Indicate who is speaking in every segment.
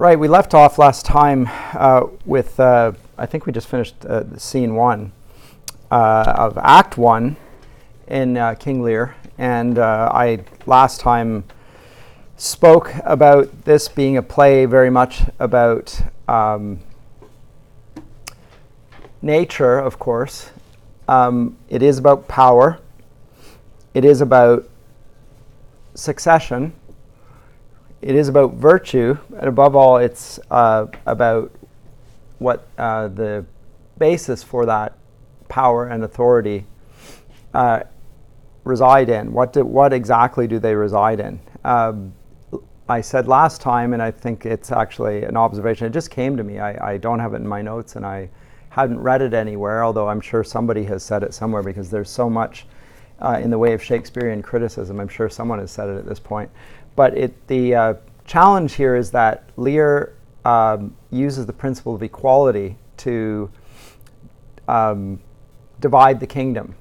Speaker 1: Right, we left off last time with, I think we just finished scene 1 of Act 1 in King Lear, and I last time spoke about this being a play very much about nature, of course. It is about power. It is about succession. It is about virtue, and above all, it's about what the basis for that power and authority reside in. What exactly do they reside in? I said last time, and I think it's actually an observation, it just came to me. I don't have it in my notes, and I hadn't read it anywhere, although I'm sure somebody has said it somewhere, because there's so much in the way of Shakespearean criticism. I'm sure someone has said it at this point. But the challenge here is that Lear uses the principle of equality to divide the kingdom.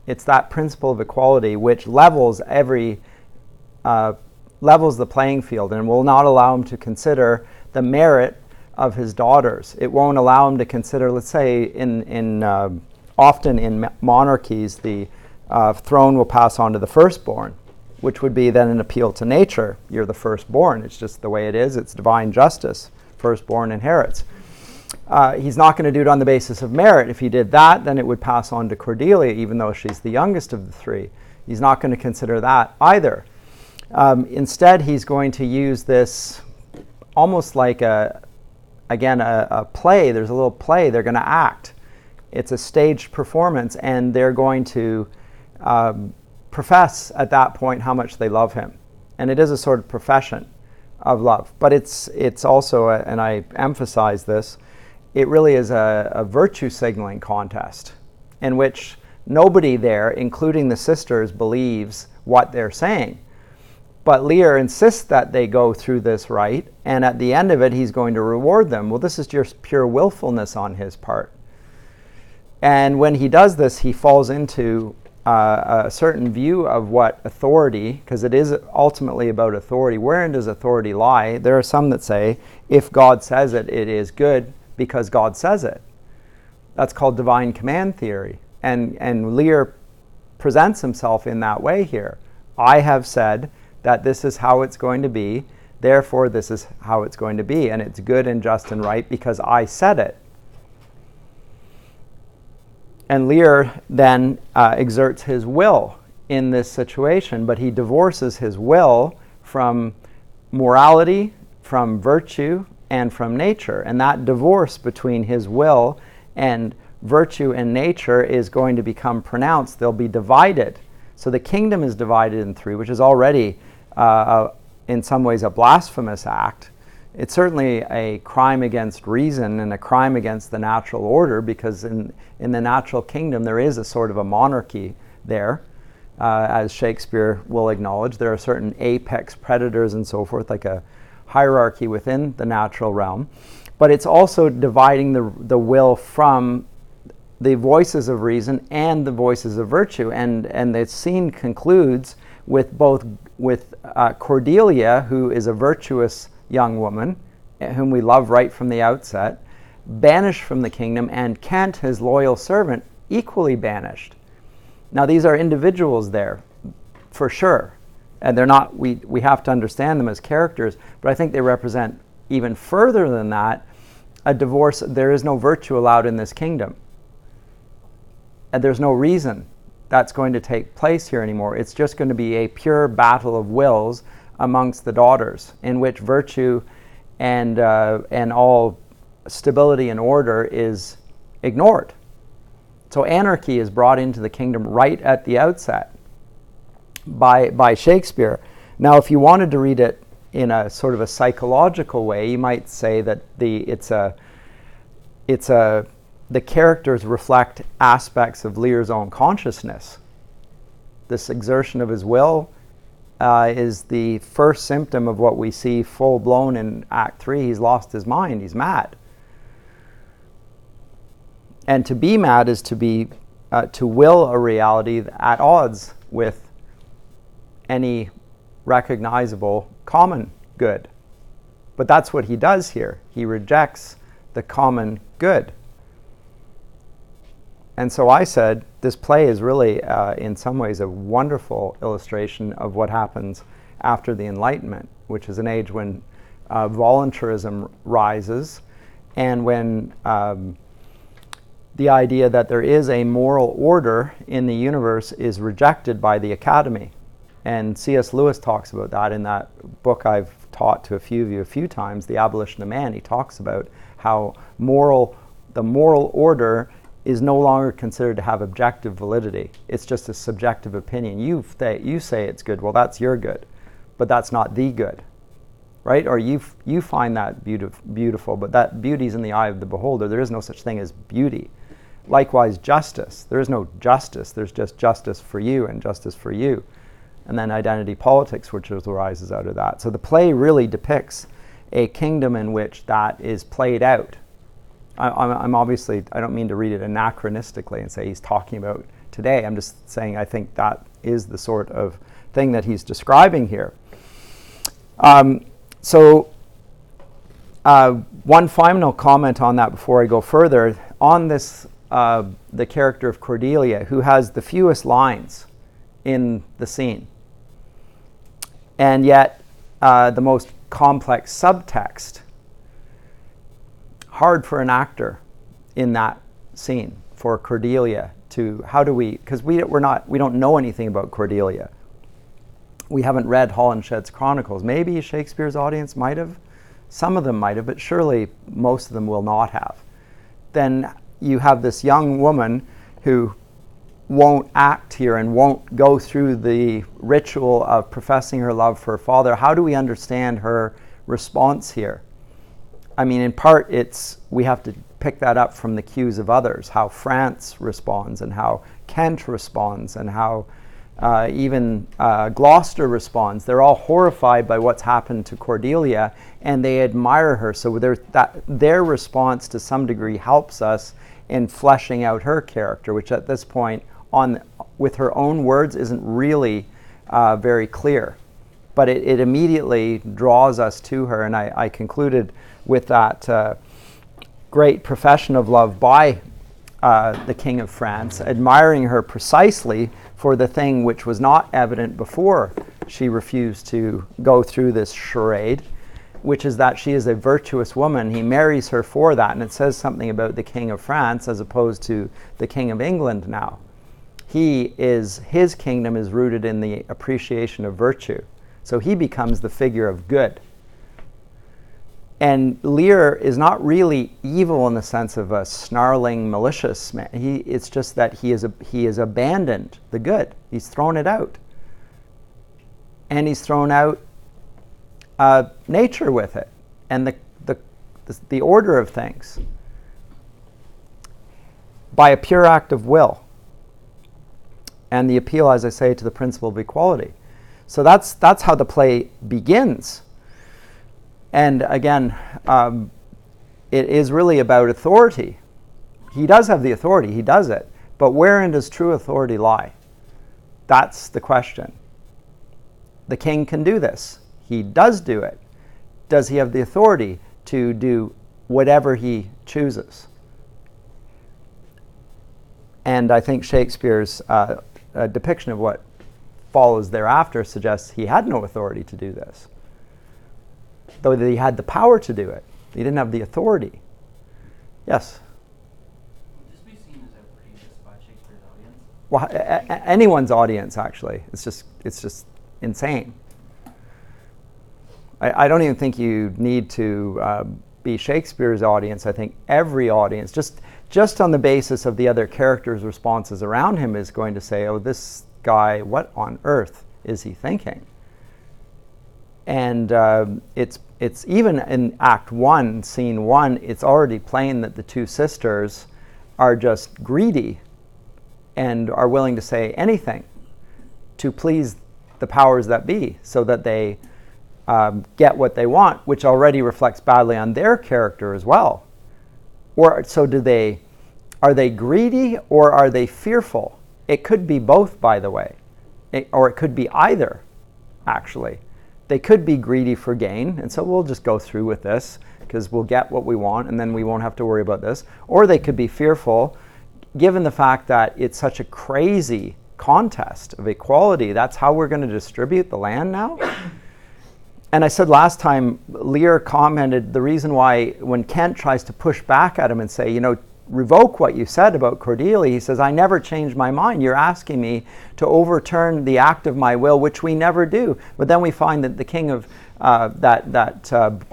Speaker 1: It's that principle of equality which levels the playing field and will not allow him to consider the merit of his daughters. It won't allow him to consider, let's say, often in monarchies, the throne will pass on to the firstborn, which would be then an appeal to nature. You're the firstborn. It's just the way it is. It's divine justice. Firstborn inherits. He's not going to do it on the basis of merit. If he did that, then it would pass on to Cordelia, even though she's the youngest of the three. He's not going to consider that either. Instead, he's going to use this almost like a play. There's a little play. They're going to act. It's a staged performance, and they're going to profess at that point how much they love him. And it is a sort of profession of love. But it's also, and I emphasize this, it really is a virtue signaling contest in which nobody there, including the sisters, believes what they're saying. But Lear insists that they go through this rite, and at the end of it, he's going to reward them. Well, this is just pure willfulness on his part. And when he does this, he falls into a certain view of what authority, because it is ultimately about authority. Wherein does authority lie? There are some that say, if God says it, it is good because God says it. That's called divine command theory. And Lear presents himself in that way here. I have said that this is how it's going to be, therefore this is how it's going to be, and it's good and just and right because I said it. And Lear then exerts his will in this situation, but he divorces his will from morality, from virtue, and from nature. And that divorce between his will and virtue and nature is going to become pronounced. They'll be divided. So the kingdom is divided in three, which is already, in some ways, a blasphemous act. It's certainly a crime against reason and a crime against the natural order, because in the natural kingdom there is a sort of a monarchy there, as Shakespeare will acknowledge. There are certain apex predators and so forth, like a hierarchy within the natural realm. But it's also dividing the will from the voices of reason and the voices of virtue. And the scene concludes with Cordelia, who is a virtuous young woman, whom we love right from the outset, banished from the kingdom, and Kent, his loyal servant, equally banished. Now these are individuals there, for sure, and they're not, we have to understand them as characters, but I think they represent even further than that, a divorce. There is no virtue allowed in this kingdom. And there's no reason that's going to take place here anymore. It's just going to be a pure battle of wills amongst the daughters, in which virtue and all stability and order is ignored. So anarchy is brought into the kingdom right at the outset by Shakespeare. Now, if you wanted to read it in a sort of a psychological way, you might say that the characters reflect aspects of Lear's own consciousness. This exertion of his will is the first symptom of what we see full-blown in Act 3. He's lost his mind. He's mad. And to be mad is to will a reality at odds with any recognizable common good. But that's what he does here. He rejects the common good. And so I said, this play is really, in some ways, a wonderful illustration of what happens after the Enlightenment, which is an age when voluntarism rises, and when the idea that there is a moral order in the universe is rejected by the academy. And C.S. Lewis talks about that in that book I've taught to a few of you a few times, The Abolition of Man. He talks about how the moral order is no longer considered to have objective validity. It's just a subjective opinion. You say it's good, well, that's your good, but that's not the good, right? Or you find that beautiful, but that beauty's in the eye of the beholder. There is no such thing as beauty. Likewise, justice. There is no justice. There's just justice for you and justice for you. And then identity politics, which arises out of that. So the play really depicts a kingdom in which that is played out. I'm obviously, I don't mean to read it anachronistically and say he's talking about today. I'm just saying I think that is the sort of thing that he's describing here. One final comment on that before I go further. On this, the character of Cordelia, who has the fewest lines in the scene, and yet the most complex subtext. Hard for an actor in that scene for Cordelia to, how do we, because we don't know anything about Cordelia. We haven't read Holinshed's Chronicles. Maybe Shakespeare's audience might have, some of them might have, but surely most of them will not have. Then you have this young woman who won't act here and won't go through the ritual of professing her love for her father. How do we understand her response here? I mean, in part, we have to pick that up from the cues of others, how France responds and how Kent responds and how even Gloucester responds. They're all horrified by what's happened to Cordelia, and they admire her. So their response to some degree helps us in fleshing out her character, which at this point, with her own words, isn't really very clear. But it immediately draws us to her, and I concluded with that great profession of love by the King of France, admiring her precisely for the thing which was not evident before she refused to go through this charade, which is that she is a virtuous woman. He marries her for that, and it says something about the King of France as opposed to the King of England now. His kingdom is rooted in the appreciation of virtue. So he becomes the figure of good. And Lear is not really evil in the sense of a snarling, malicious man. It's just that he has abandoned the good. He's thrown it out. And he's thrown out nature with it and the order of things by a pure act of will. And the appeal, as I say, to the principle of equality. So that's how the play begins. And again, it is really about authority. He does have the authority, he does it. But wherein does true authority lie? That's the question. The king can do this. He does do it. Does he have the authority to do whatever he chooses? And I think Shakespeare's depiction of what follows thereafter suggests he had no authority to do this. Though he had the power to do it. He didn't have the authority. Yes?
Speaker 2: Would this be seen as outrageous by Shakespeare's audience?
Speaker 1: Well, anyone's audience, actually. It's just insane. I don't even think you need to be Shakespeare's audience. I think every audience, just on the basis of the other characters' responses around him, is going to say, oh, this guy, what on earth is he thinking? And it's even in Act 1, Scene 1, it's already plain that the two sisters are just greedy and are willing to say anything to please the powers that be so that they get what they want, which already reflects badly on their character as well. Or so are they greedy or are they fearful? It could be both, by the way, or it could be either, actually. they could be greedy for gain, and so we'll just go through with this because we'll get what we want and then we won't have to worry about this. Or they could be fearful, given the fact that it's such a crazy contest of equality. That's how we're going to distribute the land now. And I said last time, Lear commented the reason why when Kent tries to push back at him and say, revoke what you said about Cordelia, he says, I never changed my mind. You're asking me to overturn the act of my will, which we never do. But then we find that the king of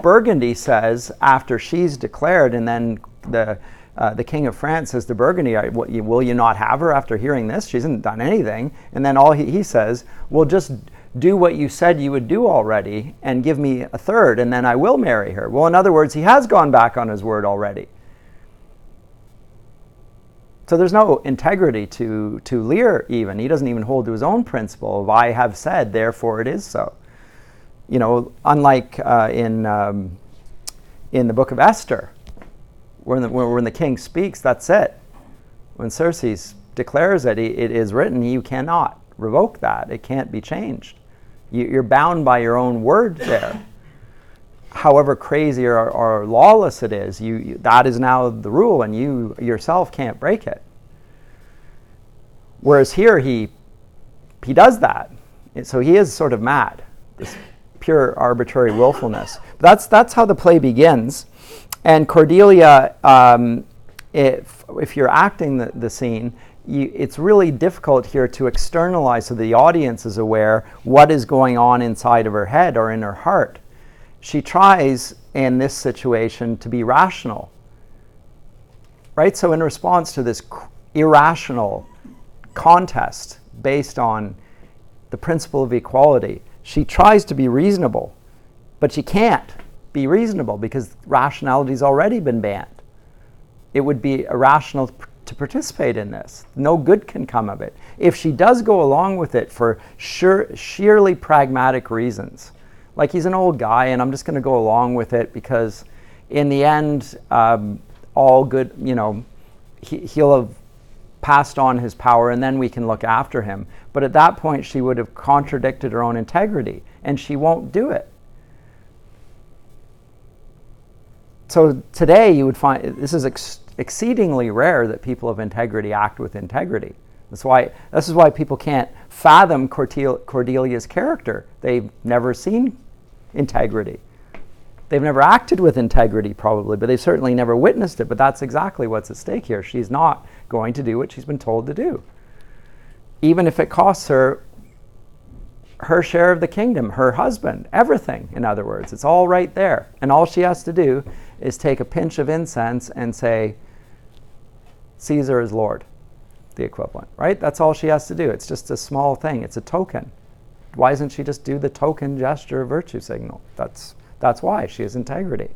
Speaker 1: Burgundy says, after she's declared, and then the king of France says to Burgundy, will you not have her after hearing this? She hasn't done anything. And then all he says, well, just do what you said you would do already and give me a third, and then I will marry her. Well, in other words, he has gone back on his word already. So there's no integrity to Lear even. He doesn't even hold to his own principle of I have said, therefore it is so. Unlike in the book of Esther, when the king speaks, that's it. When Cersei declares it, it is written, you cannot revoke that. It can't be changed. You're bound by your own word there. However crazy or lawless it is, that is now the rule, and you yourself can't break it. Whereas here he does that. So he is sort of mad, this pure arbitrary willfulness. That's how the play begins. And Cordelia, if you're acting the scene, it's really difficult here to externalize so the audience is aware what is going on inside of her head or in her heart. She tries in this situation to be rational, right? So in response to this irrational contest based on the principle of equality, she tries to be reasonable, but she can't be reasonable because rationality's already been banned. It would be irrational to participate in this. No good can come of it. If she does go along with it for sheerly pragmatic reasons, like he's an old guy and I'm just going to go along with it because in the end, all good, he'll have passed on his power and then we can look after him. But at that point, she would have contradicted her own integrity and she won't do it. So today you would find, this is exceedingly rare that people of integrity act with integrity. This is why people can't fathom Cordelia's character. They've never seen integrity. They've never acted with integrity probably, but they've certainly never witnessed it. But that's exactly what's at stake here. She's not going to do what she's been told to do. Even if it costs her her share of the kingdom, her husband, everything, in other words. It's all right there. And all she has to do is take a pinch of incense and say, Caesar is Lord, the equivalent, right? That's all she has to do. It's just a small thing. It's a token. Why doesn't she just do the token gesture virtue signal? That's why. She has integrity.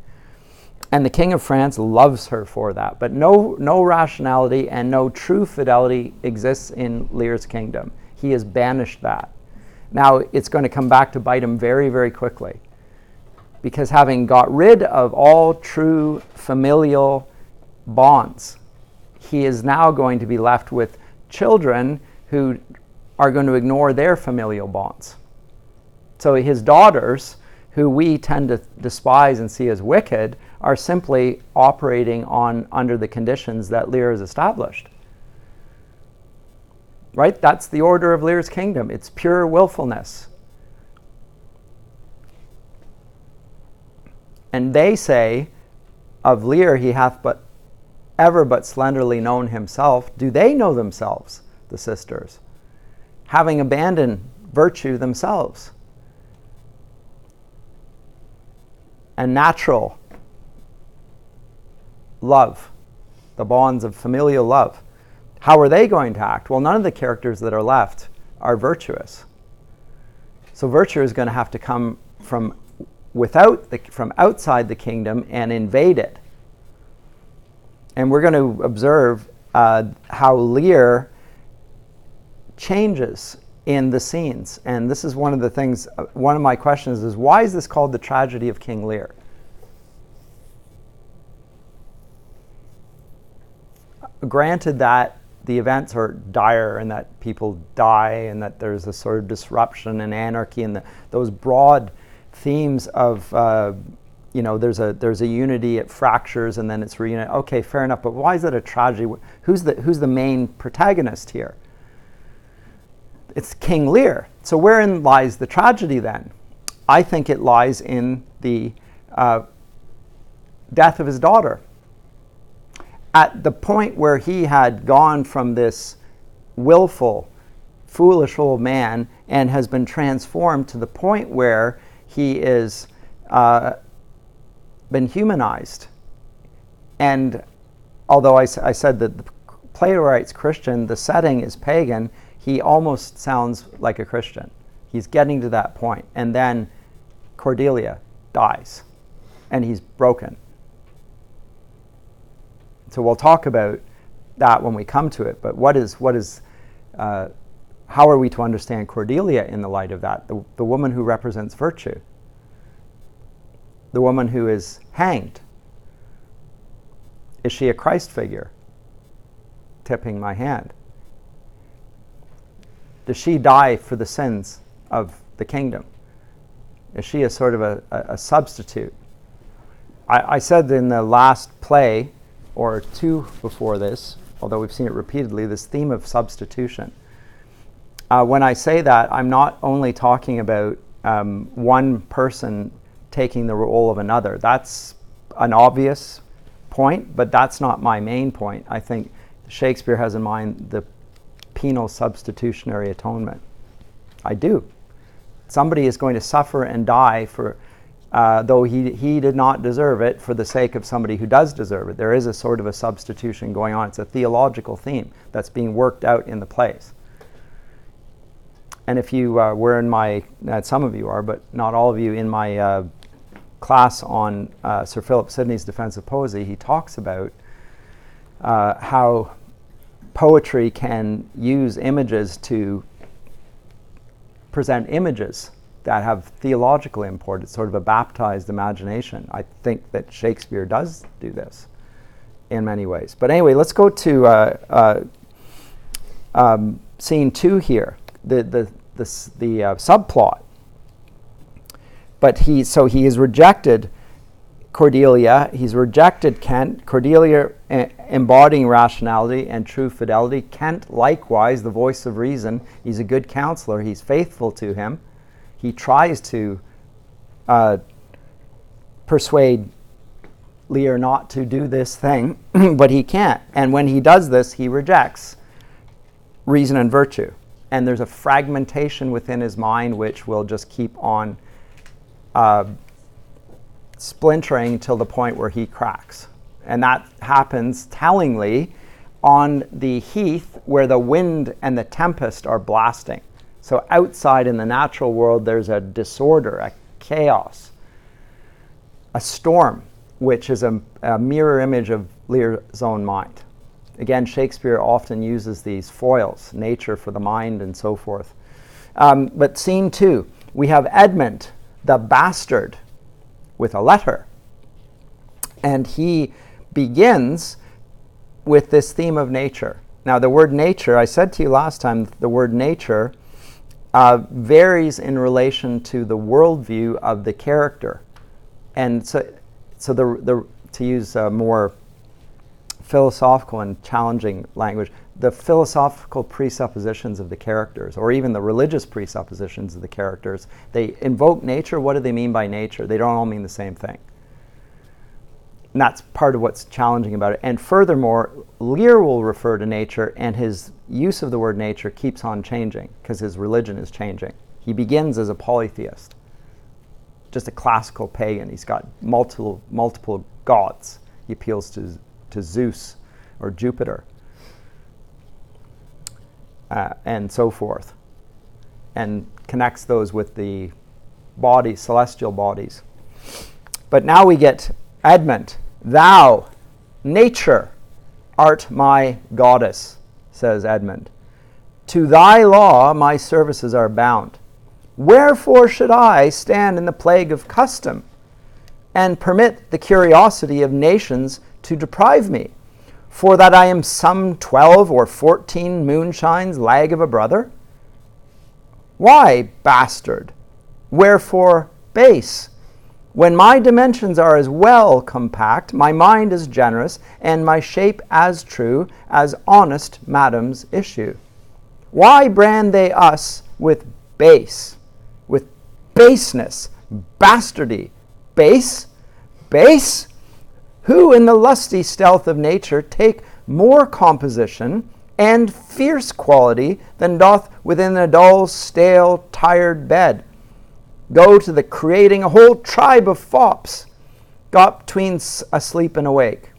Speaker 1: And the King of France loves her for that. But no rationality and no true fidelity exists in Lear's kingdom. He has banished that. Now, it's going to come back to bite him very, very quickly. Because having got rid of all true familial bonds, he is now going to be left with children who are going to ignore their familial bonds. So his daughters, who we tend to despise and see as wicked, are simply operating under the conditions that Lear has established. Right? That's the order of Lear's kingdom. It's pure willfulness. And they say, of Lear he hath ever but slenderly known himself. Do they know themselves, the sisters, having abandoned virtue themselves and natural love, the bonds of familial love? How are they going to act? Well, none of the characters that are left are virtuous. So virtue is going to have to come from outside the kingdom and invade it. And we're going to observe how Lear changes in the scenes. And this is one of the things, one of my questions is, why is this called the tragedy of King Lear? Granted that the events are dire and that people die and that there's a sort of disruption and anarchy and those broad themes of there's a unity, it fractures, and then it's reunited. Okay, fair enough. But why is it a tragedy? Who's the main protagonist here? It's King Lear. So wherein lies the tragedy then? I think it lies in the death of his daughter. At the point where he had gone from this willful, foolish old man and has been transformed to the point where he is been humanized. And although I said that Plato writes Christian, the setting is pagan, he almost sounds like a Christian. He's getting to that point. And then Cordelia dies, and he's broken. So we'll talk about that when we come to it. But how are we to understand Cordelia in the light of that? The woman who represents virtue. The woman who is hanged. Is she a Christ figure? Tipping my hand. Does she die for the sins of the kingdom? Is she a sort of a substitute? I said in the last play, or two before this, although we've seen it repeatedly, this theme of substitution. When I say that, I'm not only talking about one person taking the role of another. That's an obvious point, but that's not my main point. I think Shakespeare has in mind the penal substitutionary atonement. I do. Somebody is going to suffer and die for, though he did not deserve it, for the sake of somebody who does deserve it. There is a sort of a substitution going on. It's a theological theme that's being worked out in the plays. And if you were in my, some of you are, but not all of you, in my class on Sir Philip Sidney's Defense of Poesy, he talks about how poetry can use images to present images that have theological import. It's sort of a baptized imagination. I think that Shakespeare does do this in many ways. But anyway, let's go to scene 2 here, the subplot. But he has rejected Cordelia, he's rejected Kent. Cordelia embodying rationality and true fidelity. Kent, likewise, the voice of reason. He's a good counselor. He's faithful to him. He tries to persuade Lear not to do this thing, but he can't. And when he does this, he rejects reason and virtue. And there's a fragmentation within his mind which will just keep on splintering till the point where he cracks. And that happens tellingly on the heath where the wind and the tempest are blasting. So outside in the natural world, there's a disorder, a chaos, a storm, which is a mirror image of Lear's own mind. Again, Shakespeare often uses these foils, nature for the mind and so forth. But scene 2, we have Edmund, the bastard, with a letter. And he begins with this theme of nature. Now, the word nature, I said to you last time, the word nature varies in relation to the worldview of the character. And so to use more philosophical and challenging language, the philosophical presuppositions of the characters, or even the religious presuppositions of the characters, they invoke nature. What do they mean by nature? They don't all mean the same thing. And that's part of what's challenging about it. And furthermore, Lear will refer to nature, and his use of the word nature keeps on changing because his religion is changing. He begins as a polytheist, just a classical pagan. He's got multiple gods. He appeals to Zeus or Jupiter. And so forth, and connects those with the bodies, celestial bodies. But now we get Edmund. Thou, nature, art my goddess, says Edmund. To thy law my services are bound. Wherefore should I stand in the plague of custom, and permit the curiosity of nations to deprive me? For that I am some 12 or 14 moonshines lag of a brother? Why, bastard, wherefore base. When my dimensions are as well compact, my mind is generous, and my shape as true as honest madam's issue. Why brand they us with base, with baseness, bastardy, base, base? Who in the lusty stealth of nature take more composition and fierce quality than doth within a dull, stale, tired bed? Go to the creating a whole tribe of fops, got between asleep and awake.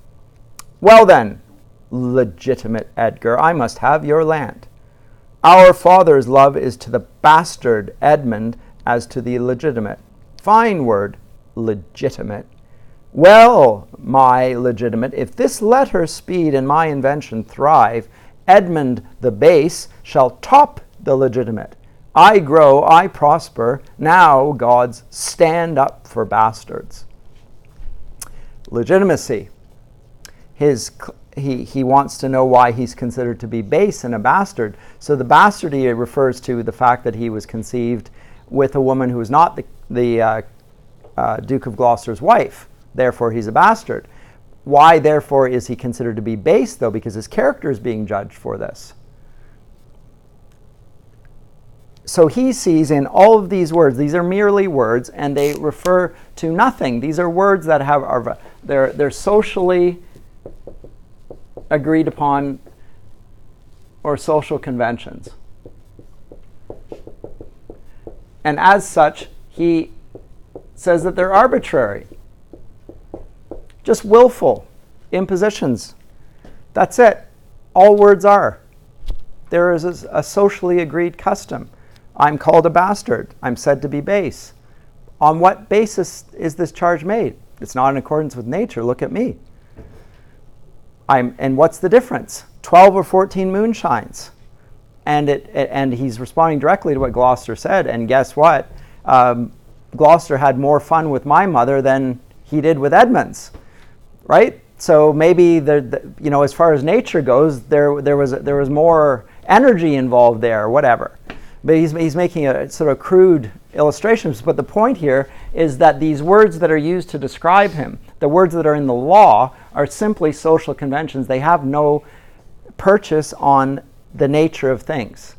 Speaker 1: Well then, legitimate Edgar, I must have your land. Our father's love is to the bastard Edmund as to the legitimate. Fine word, legitimate. Well, my legitimate, if this letter speed and my invention thrive, Edmund the base shall top the legitimate. I grow, I prosper, now gods stand up for bastards. Legitimacy. He wants to know why he's considered to be base and a bastard. So the bastardy refers to the fact that he was conceived with a woman who is not the Duke of Gloucester's wife. Therefore, he's a bastard. Why, therefore, is he considered to be base, though? Because his character is being judged for this. So he sees in all of these words, these are merely words, and they refer to nothing. These are words that they're socially agreed upon or social conventions. And as such, he says that they're arbitrary, just willful impositions. That's it. All words are. There is a socially agreed custom. I'm called a bastard. I'm said to be base. On what basis is this charge made? It's not in accordance with nature. Look at me. And what's the difference? 12 or 14 moonshines. And he's responding directly to what Gloucester said. And guess what? Gloucester had more fun with my mother than he did with Edmund's, right? So maybe as far as nature goes, there was more energy involved there, or whatever. But he's making a sort of crude illustrations. But the point here is that these words that are used to describe him, the words that are in the law, are simply social conventions. They have no purchase on the nature of things.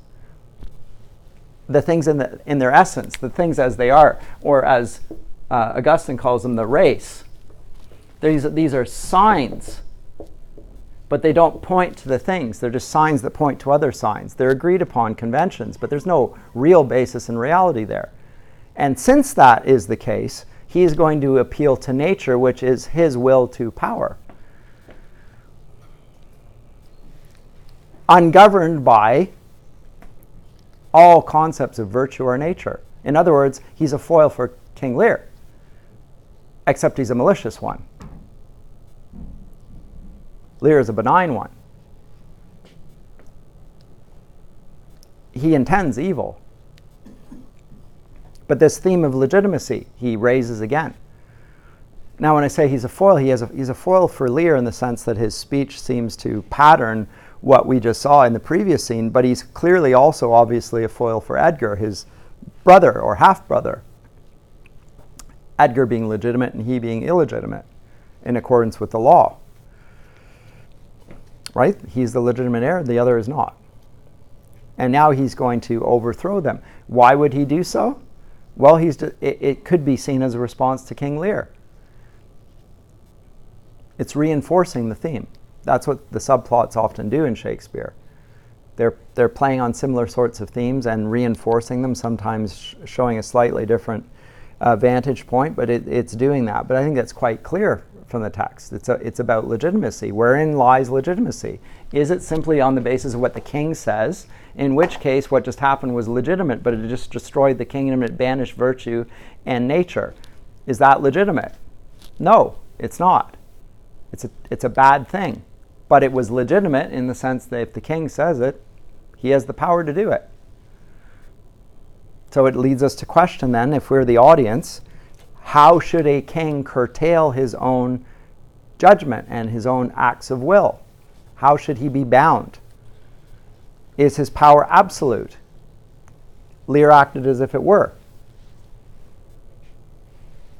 Speaker 1: The things in their essence, the things as they are, or as Augustine calls them, the race. These are signs, but they don't point to the things. They're just signs that point to other signs. They're agreed upon conventions, but there's no real basis in reality there. And since that is the case, he is going to appeal to nature, which is his will to power, ungoverned by all concepts of virtue or nature. In other words, he's a foil for King Lear, except he's a malicious one. Lear is a benign one. He intends evil. But this theme of legitimacy he raises again. Now, when I say he's a foil, he's a foil for Lear in the sense that his speech seems to pattern what we just saw in the previous scene, but he's clearly also obviously a foil for Edgar, his brother or half-brother. Edgar being legitimate and he being illegitimate in accordance with the law. Right? He's the legitimate heir, the other is not. And now he's going to overthrow them. Why would he do so? Well, it could be seen as a response to King Lear. It's reinforcing the theme. That's what the subplots often do in Shakespeare. They're playing on similar sorts of themes and reinforcing them, sometimes showing a slightly different vantage point, but it's doing that. But I think that's quite clear from the text. It's about legitimacy. Wherein lies legitimacy? Is it simply on the basis of what the king says, in which case what just happened was legitimate, but it just destroyed the kingdom, it banished virtue and nature? Is that legitimate? No, it's not. It's a bad thing. But it was legitimate in the sense that if the king says it, he has the power to do it. So it leads us to question then, if we're the audience, how should a king curtail his own judgment and his own acts of will? How should he be bound? Is his power absolute? Lear acted as if it were.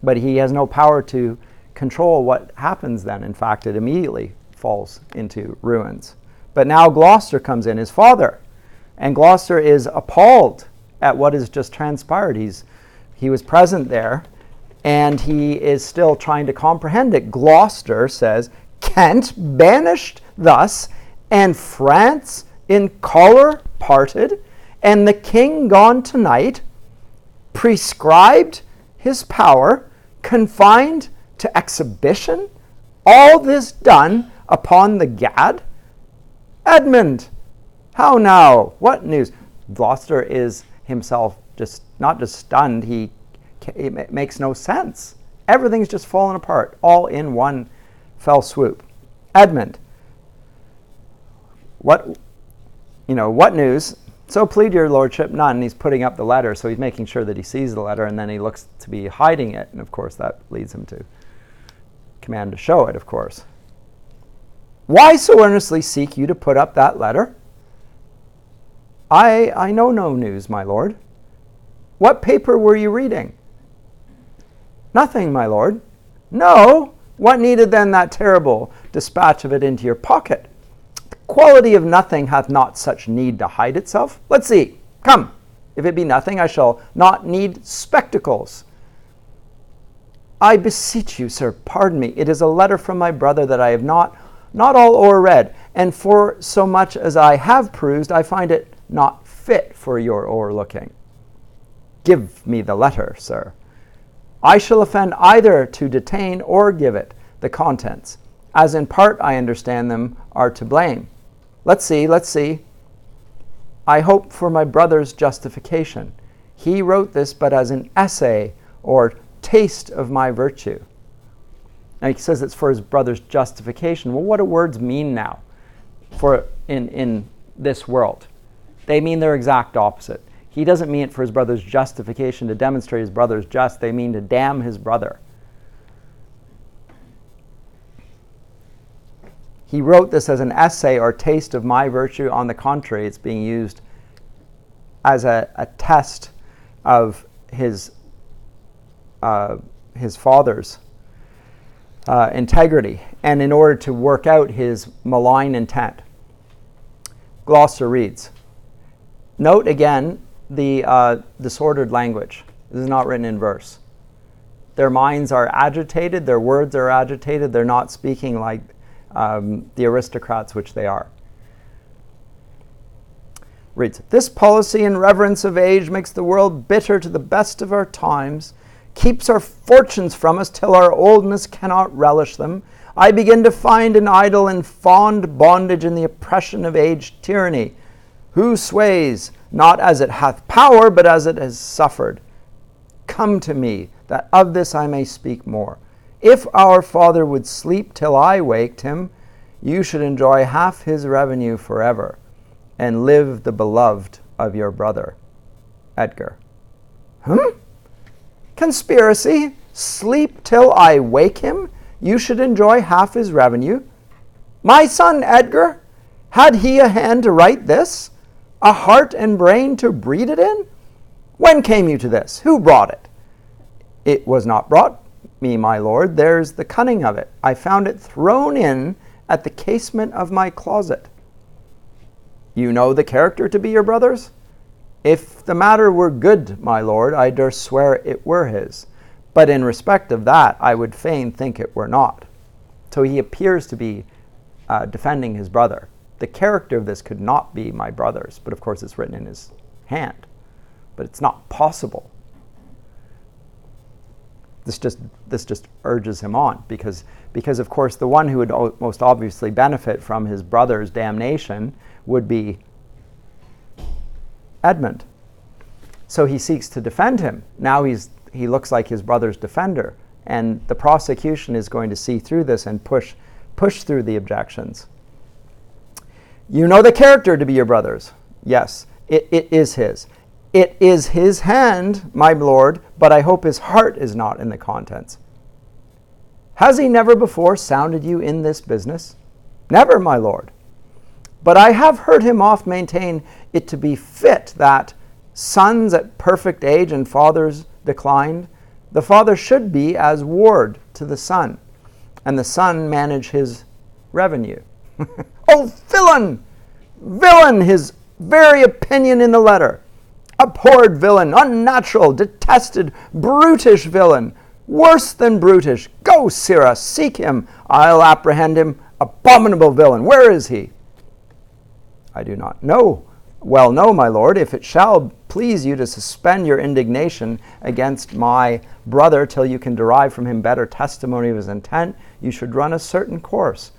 Speaker 1: But he has no power to control what happens then. In fact, it immediately falls into ruins. But now Gloucester comes in, his father, and Gloucester is appalled at what has just transpired. He was present there, and he is still trying to comprehend it. Gloucester says, Kent banished thus, and France in choler parted, and the king gone tonight, prescribed his power, confined to exhibition, all this done upon the gad? Edmund, how now? What news? Gloucester is himself not just stunned, it makes no sense. Everything's just fallen apart, all in one fell swoop. Edmund, what news? So plead your lordship none. He's putting up the letter, so he's making sure that he sees the letter, and then he looks to be hiding it, and of course that leads him to command to show it, of course. Why so earnestly seek you to put up that letter? I know no news, my lord. What paper were you reading? Nothing, my lord. No? What needed then that terrible dispatch of it into your pocket? The quality of nothing hath not such need to hide itself. Let's see. Come. If it be nothing, I shall not need spectacles. I beseech you, sir, pardon me. It is a letter from my brother that I have not all o'erread, and for so much as I have perused, I find it not fit for your o'erlooking. Give me the letter, sir. I shall offend either to detain or give it the contents, as in part I understand them are to blame. Let's see. I hope for my brother's justification. He wrote this but as an essay or taste of my virtue. Now he says it's for his brother's justification. Well, what do words mean now for in this world? They mean their exact opposite. He doesn't mean it for his brother's justification to demonstrate his brother's just. They mean to damn his brother. He wrote this as an essay or taste of my virtue. On the contrary, it's being used as a test of his father's integrity, and in order to work out his malign intent. Gloucester reads. Note again the disordered language. This is not written in verse. Their minds are agitated, their words are agitated, they're not speaking like the aristocrats which they are. Reads, this policy and reverence of age makes the world bitter to the best of our times, keeps our fortunes from us till our oldness cannot relish them. I begin to find an idle and fond bondage in the oppression of age tyranny, who sways not as it hath power, but as it has suffered. Come to me, that of this I may speak more. If our father would sleep till I waked him, you should enjoy half his revenue forever, and live the beloved of your brother. Edgar. Conspiracy? Sleep till I wake him? You should enjoy half his revenue? My son Edgar? Had he a hand to write this? A heart and brain to breed it in? When came you to this? Who brought it? It was not brought me, my lord. There's the cunning of it. I found it thrown in at the casement of my closet. You know the character to be your brother's? If the matter were good, my lord, I durst swear it were his. But in respect of that, I would fain think it were not. So he appears to be defending his brother. The character of this could not be my brother's, but of course it's written in his hand. But it's not possible. This just urges him on, because of course the one who would most obviously benefit from his brother's damnation would be Edmund. So he seeks to defend him. Now he looks like his brother's defender, and the prosecution is going to see through this and push through the objections. You know the character to be your brother's? Yes, it is his. It is his hand, my lord, but I hope his heart is not in the contents. Has he never before sounded you in this business? Never, my lord. But I have heard him oft maintain it to be fit that sons at perfect age and fathers declined The father should be as ward to the son, and the son manage his revenue. Oh, villain! Villain, his very opinion in the letter. Abhorred villain, unnatural, detested, brutish villain, worse than brutish. Go, Sirrah, seek him. I'll apprehend him. Abominable villain, where is he? I do not know. Well, no, my lord, if it shall please you to suspend your indignation against my brother till you can derive from him better testimony of his intent, you should run a certain course,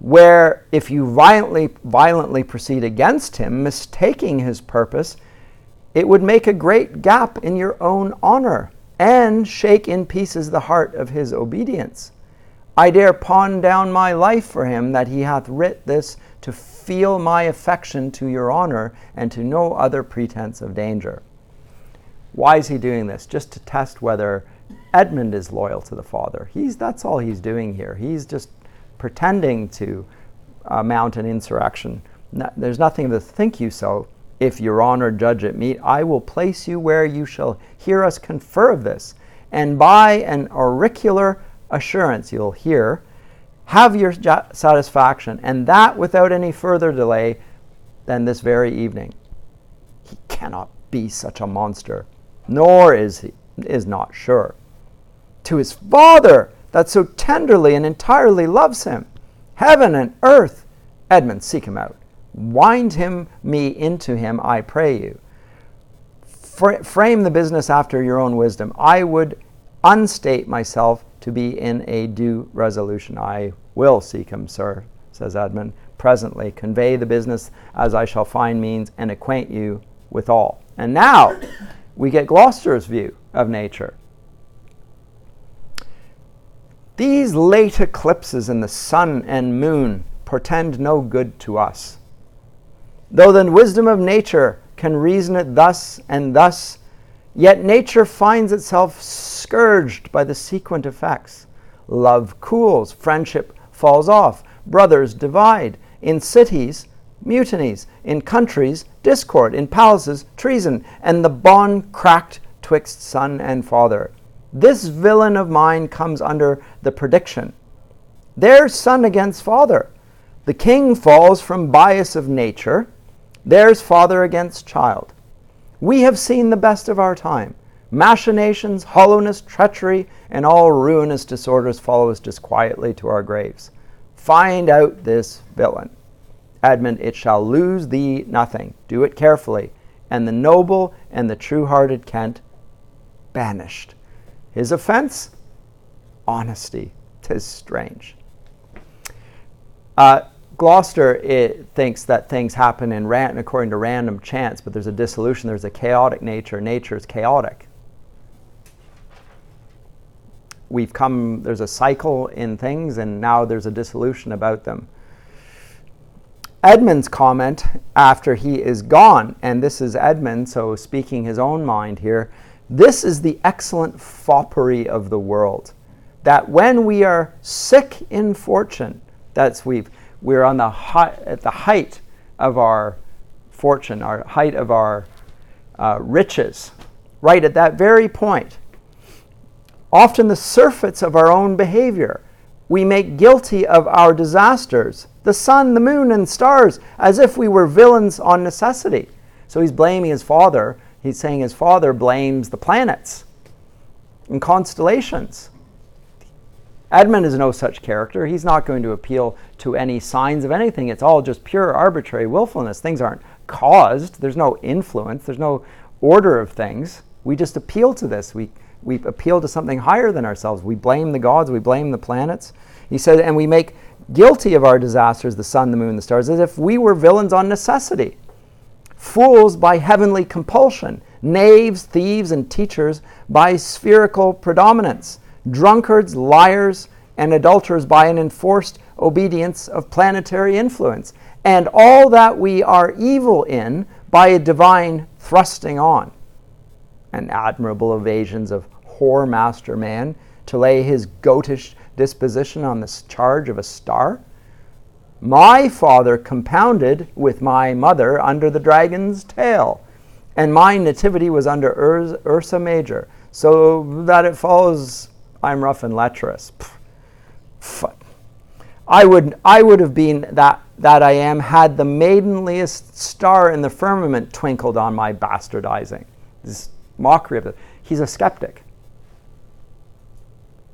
Speaker 1: where if you violently proceed against him, mistaking his purpose, it would make a great gap in your own honor, and shake in pieces the heart of his obedience. I dare pawn down my life for him, that he hath writ this to feel my affection to your honor, and to no other pretense of danger. Why is he doing this? Just to test whether Edmund is loyal to the father. That's all he's doing here. He's just pretending to mount an insurrection. There's nothing to think you so. If your honor judge it meet, I will place you where you shall hear us confer of this, and by an auricular assurance you'll hear, have your satisfaction, and that without any further delay than this very evening. He cannot be such a monster, nor is not sure. To his father, that so tenderly and entirely loves him, heaven and earth, Edmund, seek him out. Wind me into him, I pray you. Frame the business after your own wisdom. I would unstate myself to be in a due resolution. I will seek him, sir, says Edmund, presently. Convey the business as I shall find means, and acquaint you with all. And now we get Gloucester's view of nature. These late eclipses in the sun and moon portend no good to us. Though the wisdom of nature can reason it thus and thus, yet nature finds itself scourged by the sequent effects. Love cools, friendship falls off, brothers divide. In cities, mutinies. In countries, discord. In palaces, treason. And the bond cracked twixt son and father. This villain of mine comes under the prediction. There's son against father. The king falls from bias of nature. There's father against child. We have seen the best of our time. Machinations, hollowness, treachery, and all ruinous disorders follow us disquietly to our graves. Find out this villain. Edmund, it shall lose thee nothing. Do it carefully. And the noble and the true-hearted Kent banished. His offense? Honesty. 'Tis strange. Gloucester thinks that things happen according to random chance, but there's a dissolution, there's a chaotic nature. Nature is chaotic. There's a cycle in things, and now there's a dissolution about them. Edmund's comment after he is gone, and this is Edmund, so speaking his own mind here, this is the excellent foppery of the world, that when we are sick in fortune, we're on at the height of our fortune, our height of our riches, right at that very point. Often the surfeits of our own behavior, we make guilty of our disasters, the sun, the moon, and stars, as if we were villains on necessity. So he's blaming his father. He's saying his father blames the planets and constellations. Edmund is no such character. He's not going to appeal to any signs of anything. It's all just pure arbitrary willfulness. Things aren't caused. There's no influence. There's no order of things. We just appeal to this. We appeal to something higher than ourselves. We blame the gods. We blame the planets. He said, and we make guilty of our disasters, the sun, the moon, the stars, as if we were villains on necessity. Fools by heavenly compulsion. Knaves, thieves, and teachers by spherical predominance. Drunkards, liars, and adulterers by an enforced obedience of planetary influence, and all that we are evil in by a divine thrusting on. And admirable evasions of whore-master man to lay his goatish disposition on the charge of a star. My father compounded with my mother under the dragon's tail, and my nativity was under Ursa Major. so that it follows I'm rough and lecherous. I would have been that I am had the maidenliest star in the firmament twinkled on my bastardizing. This mockery of it. He's a skeptic.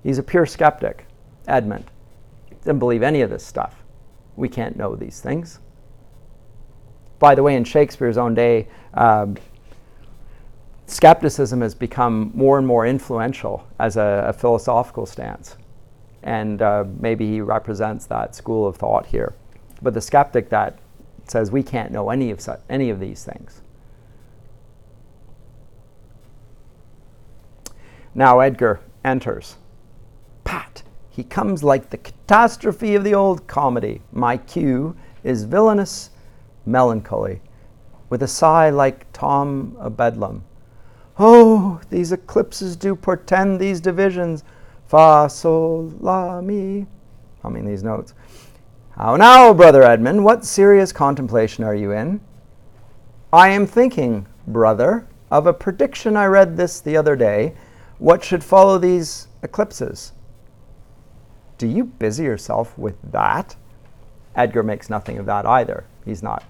Speaker 1: He's a pure skeptic, Edmund. Didn't believe any of this stuff. We can't know these things. By the way, in Shakespeare's own day, skepticism has become more and more influential as a philosophical stance. And maybe he represents that school of thought here. But the skeptic that says we can't know any of these things. Now Edgar enters. Pat! He comes like the catastrophe of the old comedy. My cue is villainous melancholy, with a sigh like Tom of Bedlam. Oh, these eclipses do portend these divisions. Fa, sol, la, mi. Humming these notes. How now, brother Edmund, what serious contemplation are you in? I am thinking, brother, of a prediction I read this the other day, what should follow these eclipses. Do you busy yourself with that? Edgar makes nothing of that either. He's not,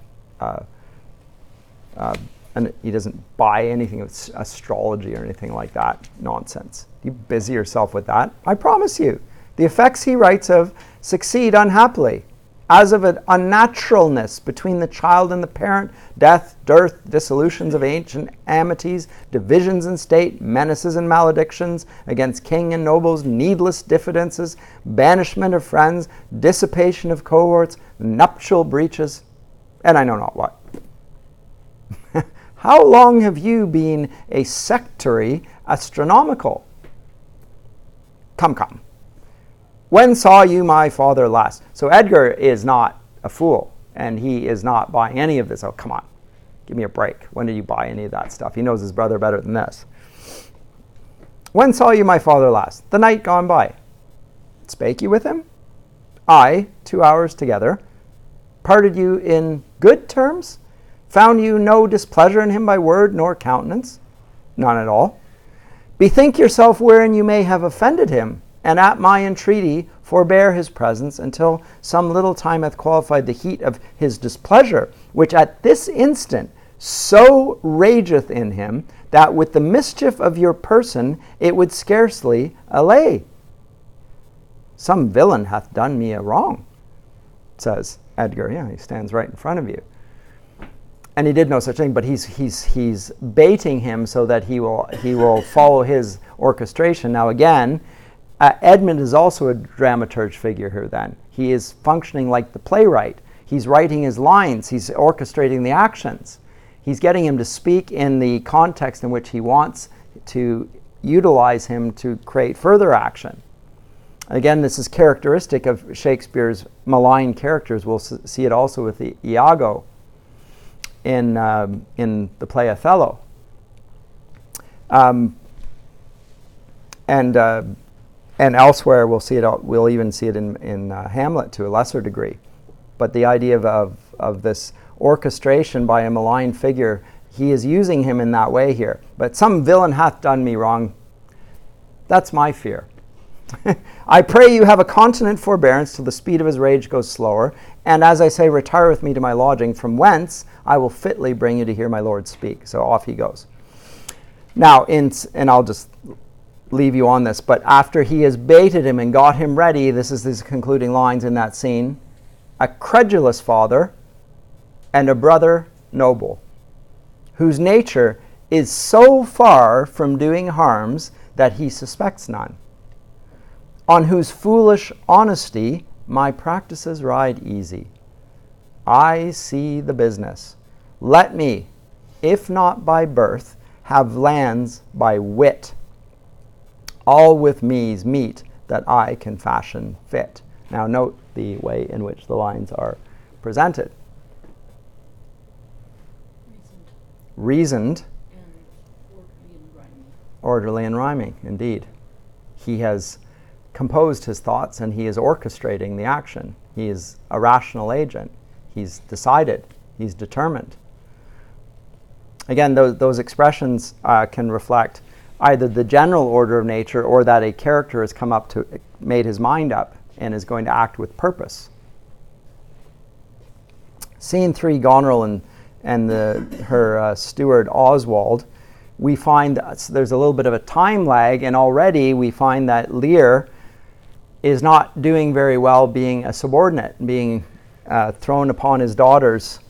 Speaker 1: and he doesn't buy anything of astrology or anything like that nonsense. You busy yourself with that. I promise you, the effects he writes of succeed unhappily, as of an unnaturalness between the child and the parent, death, dearth, dissolutions of ancient amities, divisions in state, menaces and maledictions against king and nobles, needless diffidences, banishment of friends, dissipation of cohorts, nuptial breaches, and I know not what. How long have you been a sectary astronomical? Come. When saw you my father last? So Edgar is not a fool, and he is not buying any of this. Oh, come on. Give me a break. When did you buy any of that stuff? He knows his brother better than this. When saw you my father last? The night gone by. Spake you with him? Aye, 2 hours together. Parted you in good terms? Found you no displeasure in him by word nor countenance? None at all. Bethink yourself wherein you may have offended him, and at my entreaty forbear his presence until some little time hath qualified the heat of his displeasure, which at this instant so rageth in him, that with the mischief of your person it would scarcely allay. Some villain hath done me a wrong, says Edgar. Yeah, he stands right in front of you. And he did no such thing, but he's baiting him so that he will follow his orchestration. Now again, Edmund is also a dramaturge figure here then. He is functioning like the playwright. He's writing his lines. He's orchestrating the actions. He's getting him to speak in the context in which he wants to utilize him to create further action. Again, this is characteristic of Shakespeare's malign characters. We'll see it also with the Iago in the play Othello. And elsewhere we'll see it. We'll even see it in Hamlet to a lesser degree. But the idea of this orchestration by a malign figure, he is using him in that way here. But some villain hath done me wrong. That's my fear. I pray you have a continent forbearance till the speed of his rage goes slower. And as I say, retire with me to my lodging, from whence I will fitly bring you to hear my lord speak. So off he goes. Now, and I'll just leave you on this, but after he has baited him and got him ready, this is his concluding lines in that scene: a credulous father and a brother noble, whose nature is so far from doing harms that he suspects none, on whose foolish honesty my practices ride easy. I see the business. Let me, if not by birth, have lands by wit. All with me's meet that I can fashion fit. Now note the way in which the lines are presented. Reasoned. And orderly and rhyming, indeed. He has composed his thoughts and he is orchestrating the action. He is a rational agent. He's decided. He's determined. Again, those expressions can reflect either the general order of nature or that a character has made his mind up and is going to act with purpose. Scene 3, Goneril and her steward Oswald, we find there's a little bit of a time lag, and already we find that Lear is not doing very well being a subordinate, being thrown upon his daughter's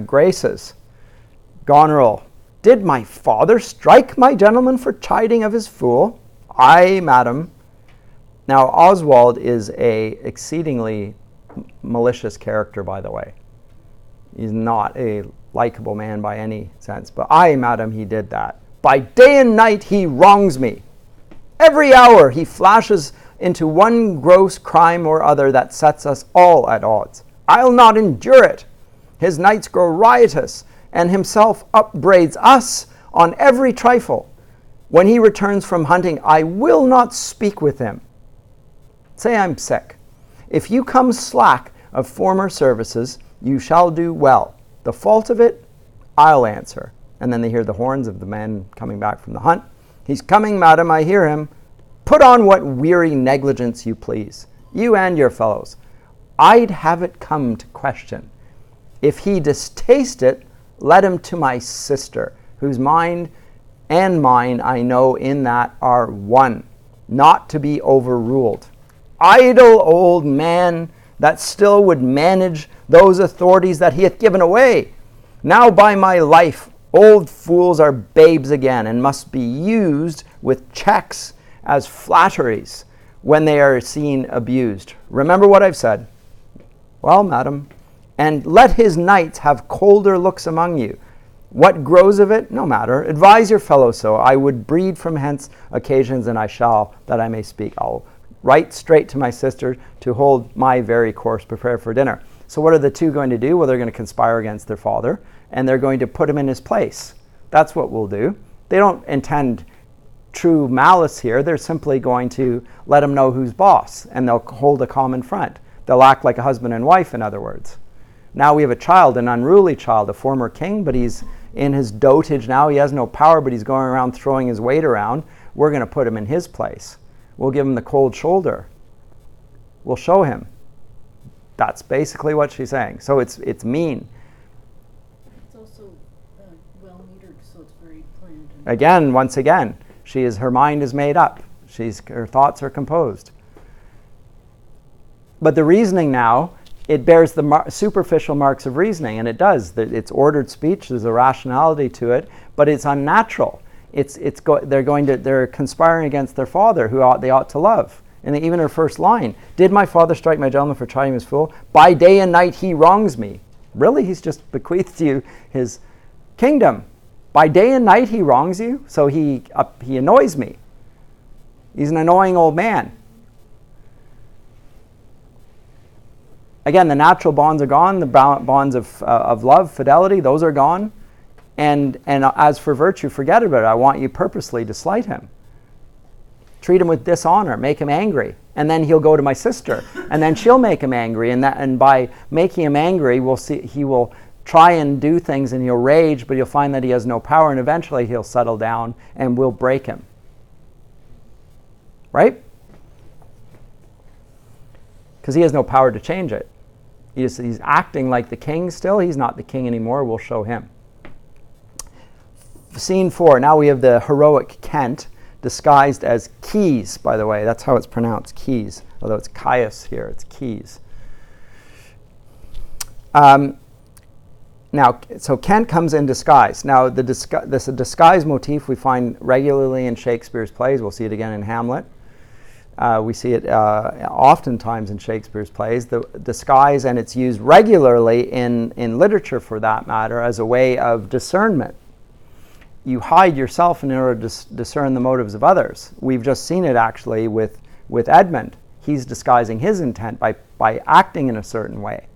Speaker 1: graces. Goneril, did my father strike my gentleman for chiding of his fool? Aye, madam. Now, Oswald is a exceedingly malicious character, by the way. He's not a likable man by any sense. But aye, madam, he did that. By day and night he wrongs me. Every hour he flashes into one gross crime or other that sets us all at odds. I'll not endure it. His nights grow riotous, and himself upbraids us on every trifle. When he returns from hunting, I will not speak with him. Say I'm sick. If you come slack of former services, you shall do well. The fault of it, I'll answer. And then they hear the horns of the men coming back from the hunt. He's coming, madam, I hear him. Put on what weary negligence you please, you and your fellows. I'd have it come to question. If he distaste it, let him to my sister, whose mind and mine I know in that are one, not to be overruled. Idle old man, that still would manage those authorities that he hath given away. Now by my life, old fools are babes again, and must be used with checks as flatteries when they are seen abused. Remember what I've said. Well, madam, and let his knights have colder looks among you. What grows of it? No matter. Advise your fellows so. I would breed from hence occasions, and I shall, that I may speak. I'll write straight to my sister to hold my very course prepared for dinner. So what are the two going to do? Well, they're going to conspire against their father, and they're going to put him in his place. That's what we'll do. They don't intend true malice here. They're simply going to let him know who's boss, and they'll hold a common front. They'll act like a husband and wife, in other words. Now we have a child, an unruly child, a former king, but he's in his dotage now. He has no power, but he's going around throwing his weight around. We're going to put him in his place. We'll give him the cold shoulder. We'll show him. That's basically what she's saying. So it's mean.
Speaker 3: It's also well metered, so it's very planned.
Speaker 1: Again, once again, her mind is made up. Her thoughts are composed. But the reasoning now, it bears the superficial marks of reasoning, and it does. It's ordered speech. There's a rationality to it, but it's unnatural. They're conspiring against their father, who they ought to love. And even her first line, did my father strike my gentleman for chiding his fool? By day and night he wrongs me. Really? He's just bequeathed you his kingdom. By day and night he wrongs you, so he annoys me. He's an annoying old man. Again, the natural bonds are gone. The bonds of love, fidelity, those are gone. And as for virtue, forget about it. I want you purposely to slight him. Treat him with dishonor. Make him angry. And then he'll go to my sister. And then she'll make him angry. And by making him angry, we'll see he will try and do things, and he'll rage, but you'll find that he has no power, and eventually he'll settle down and we'll break him. Right? Because he has no power to change it. He's acting like the king still. He's not the king anymore. We'll show him. Scene 4. Now we have the heroic Kent, disguised as Keys, by the way. That's how it's pronounced, Keys. Although it's Caius here, it's Keys. Now, so Kent comes in disguise. Now, this disguise motif we find regularly in Shakespeare's plays. We'll see it again in Hamlet. We see it oftentimes in Shakespeare's plays, the disguise, and it's used regularly in literature, for that matter, as a way of discernment. You hide yourself in order to discern the motives of others. We've just seen it actually with Edmund. He's disguising his intent by acting in a certain way.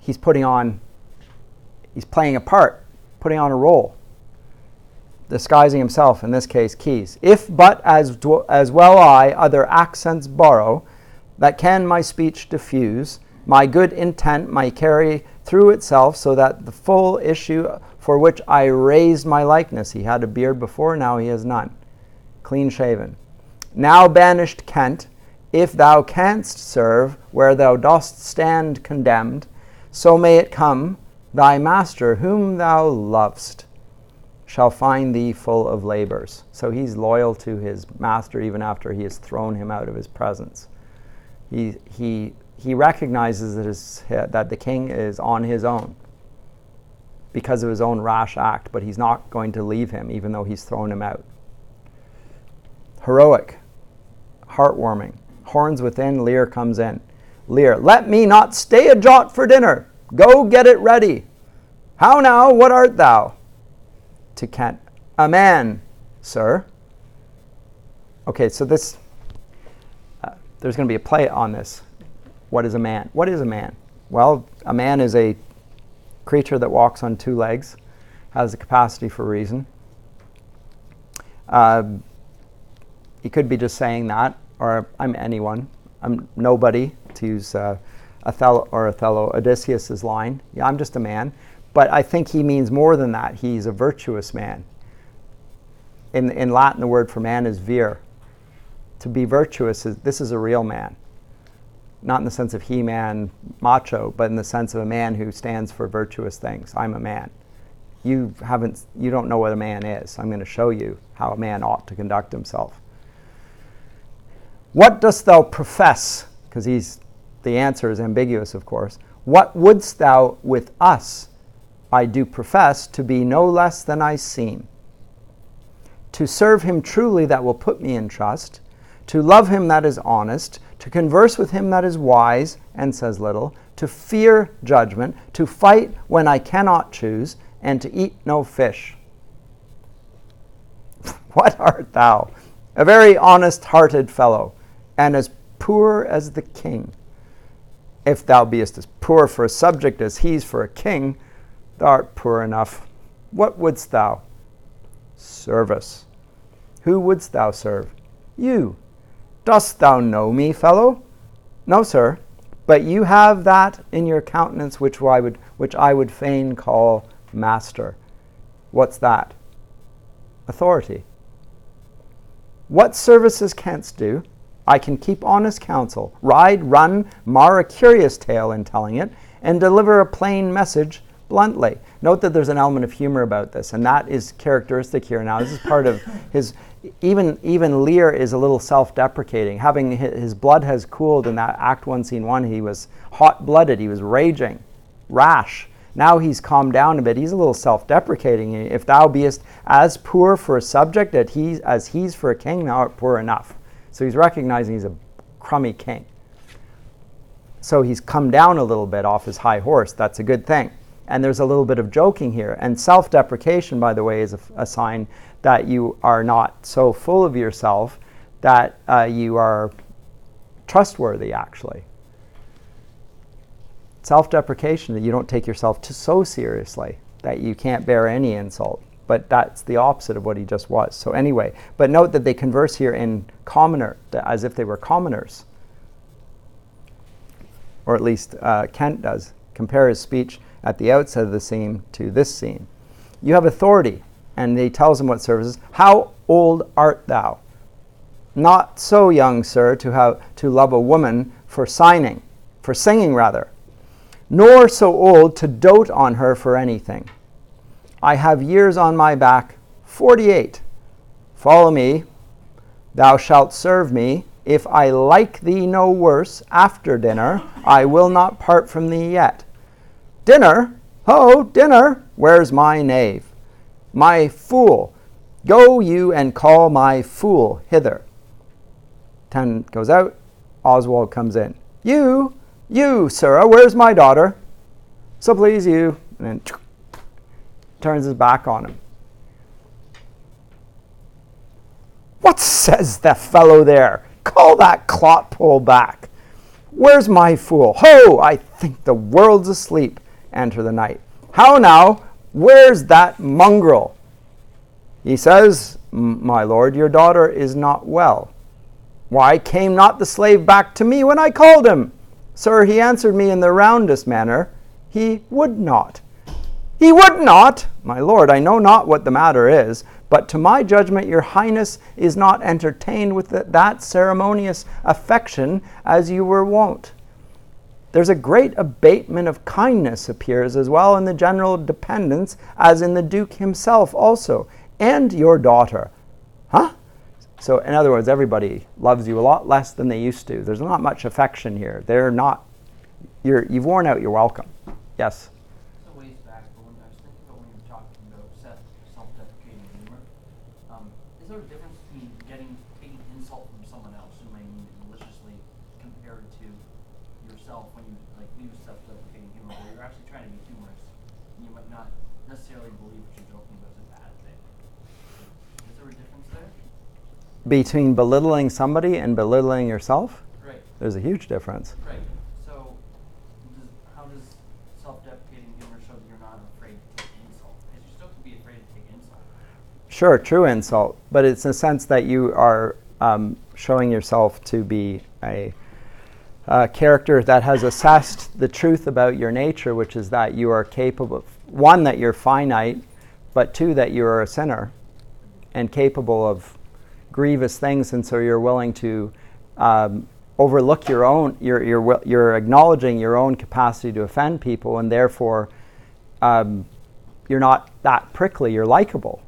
Speaker 1: He's playing a part, putting on a role, disguising himself, in this case, Keys. If but as well I other accents borrow, that can my speech diffuse, my good intent might carry through itself, so that the full issue for which I raised my likeness. He had a beard before, now he has none. Clean shaven. Now banished Kent, if thou canst serve where thou dost stand condemned, so may it come, thy master whom thou lovest shall find thee full of labors. So he's loyal to his master even after he has thrown him out of his presence. He recognizes that the king is on his own because of his own rash act, but he's not going to leave him even though he's thrown him out. Heroic, heartwarming, horns within, Lear comes in. Lear, let me not stay a jot for dinner. Go get it ready. How now, what art thou? To Kent, a man, sir. Okay, so this, there's going to be a play on this. What is a man? What is a man? Well, a man is a creature that walks on two legs, has the capacity for reason. He could be just saying that, or I'm anyone. I'm nobody, to use Othello, Odysseus' line. Yeah, I'm just a man. But I think he means more than that. He's a virtuous man. In Latin, the word for man is vir. To be virtuous, this is a real man. Not in the sense of he-man, macho, but in the sense of a man who stands for virtuous things. I'm a man. You don't know what a man is. I'm going to show you how a man ought to conduct himself. What dost thou profess? Because the answer is ambiguous, of course. What wouldst thou with us? I do profess to be no less than I seem. To serve him truly that will put me in trust, to love him that is honest, to converse with him that is wise and says little, to fear judgment, to fight when I cannot choose, and to eat no fish. What art thou? A very honest-hearted fellow, and as poor as the king. If thou beest as poor for a subject as he's for a king, thou art poor enough. What wouldst thou? Service. Who wouldst thou serve? You. Dost thou know me, fellow? No, sir, but you have that in your countenance which I would fain call master. What's that? Authority. What services canst do? I can keep honest counsel, ride, run, mar a curious tale in telling it, and deliver a plain message bluntly. Note that there's an element of humor about this, and that is characteristic here. Now, this is part of his, even Lear is a little self-deprecating. Having his blood has cooled in that Act 1, Scene 1, he was hot-blooded, he was raging, rash. Now he's calmed down a bit. He's a little self-deprecating. If thou beest as poor for a subject as he's for a king, thou art poor enough. So he's recognizing he's a crummy king. So he's come down a little bit off his high horse. That's a good thing. And there's a little bit of joking here. And self-deprecation, by the way, is a sign that you are not so full of yourself that you are trustworthy, actually. Self-deprecation, that you don't take yourself so seriously that you can't bear any insult. But that's the opposite of what he just was. So anyway, but note that they converse here in commoner, as if they were commoners. Or at least Kent does. Compare his speech at the outset of the scene to this scene. You have authority, and he tells him what services. How old art thou? Not so young, sir, to love a woman for singing, nor so old to dote on her for anything. I have years on my back, 48. Follow me. Thou shalt serve me. If I like thee no worse, after dinner, I will not part from thee yet. Dinner? Ho, dinner! Where's my knave? My fool. Go you and call my fool hither. 10 goes out. Oswald comes in. You, sirrah, where's my daughter? So please you. And then turns his back on him. What says the fellow there? Call that clot-pole back. Where's my fool? Ho! I think the world's asleep. Enter the knight. How now? Where's that mongrel? He says, my lord, your daughter is not well. Why came not the slave back to me when I called him? Sir, he answered me in the roundest manner. He would not. He would not. My lord, I know not what the matter is, but to my judgment your highness is not entertained with that ceremonious affection as you were wont. There's a great abatement of kindness appears as well in the general dependence as in the Duke himself also, and your daughter. Huh? So in other words, everybody loves you a lot less than they used to. There's not much affection here. You've worn out your welcome. Yes?
Speaker 2: So ways back, but when I was thinking about when you were talking about self-deprecating humor, is there a difference between taking insult from someone else who may mean it maliciously compared to yourself when you use self-deprecating humor, where you're actually trying to be humorous and you might not necessarily believe what you're joking about is a bad thing? Is there a difference there?
Speaker 1: Between belittling somebody and belittling yourself?
Speaker 2: Right.
Speaker 1: There's a huge difference.
Speaker 2: Right. So how does self-deprecating humor show that you're not afraid to take insult? Because you still can be afraid to take insult.
Speaker 1: Sure, true insult, but it's in a sense that you are showing yourself to be a character that has assessed the truth about your nature, which is that you are capable of, one, that you're finite, but two, that you are a sinner and capable of grievous things, and so you're willing to overlook your own, you're acknowledging your own capacity to offend people, and therefore you're not that prickly, you're likable,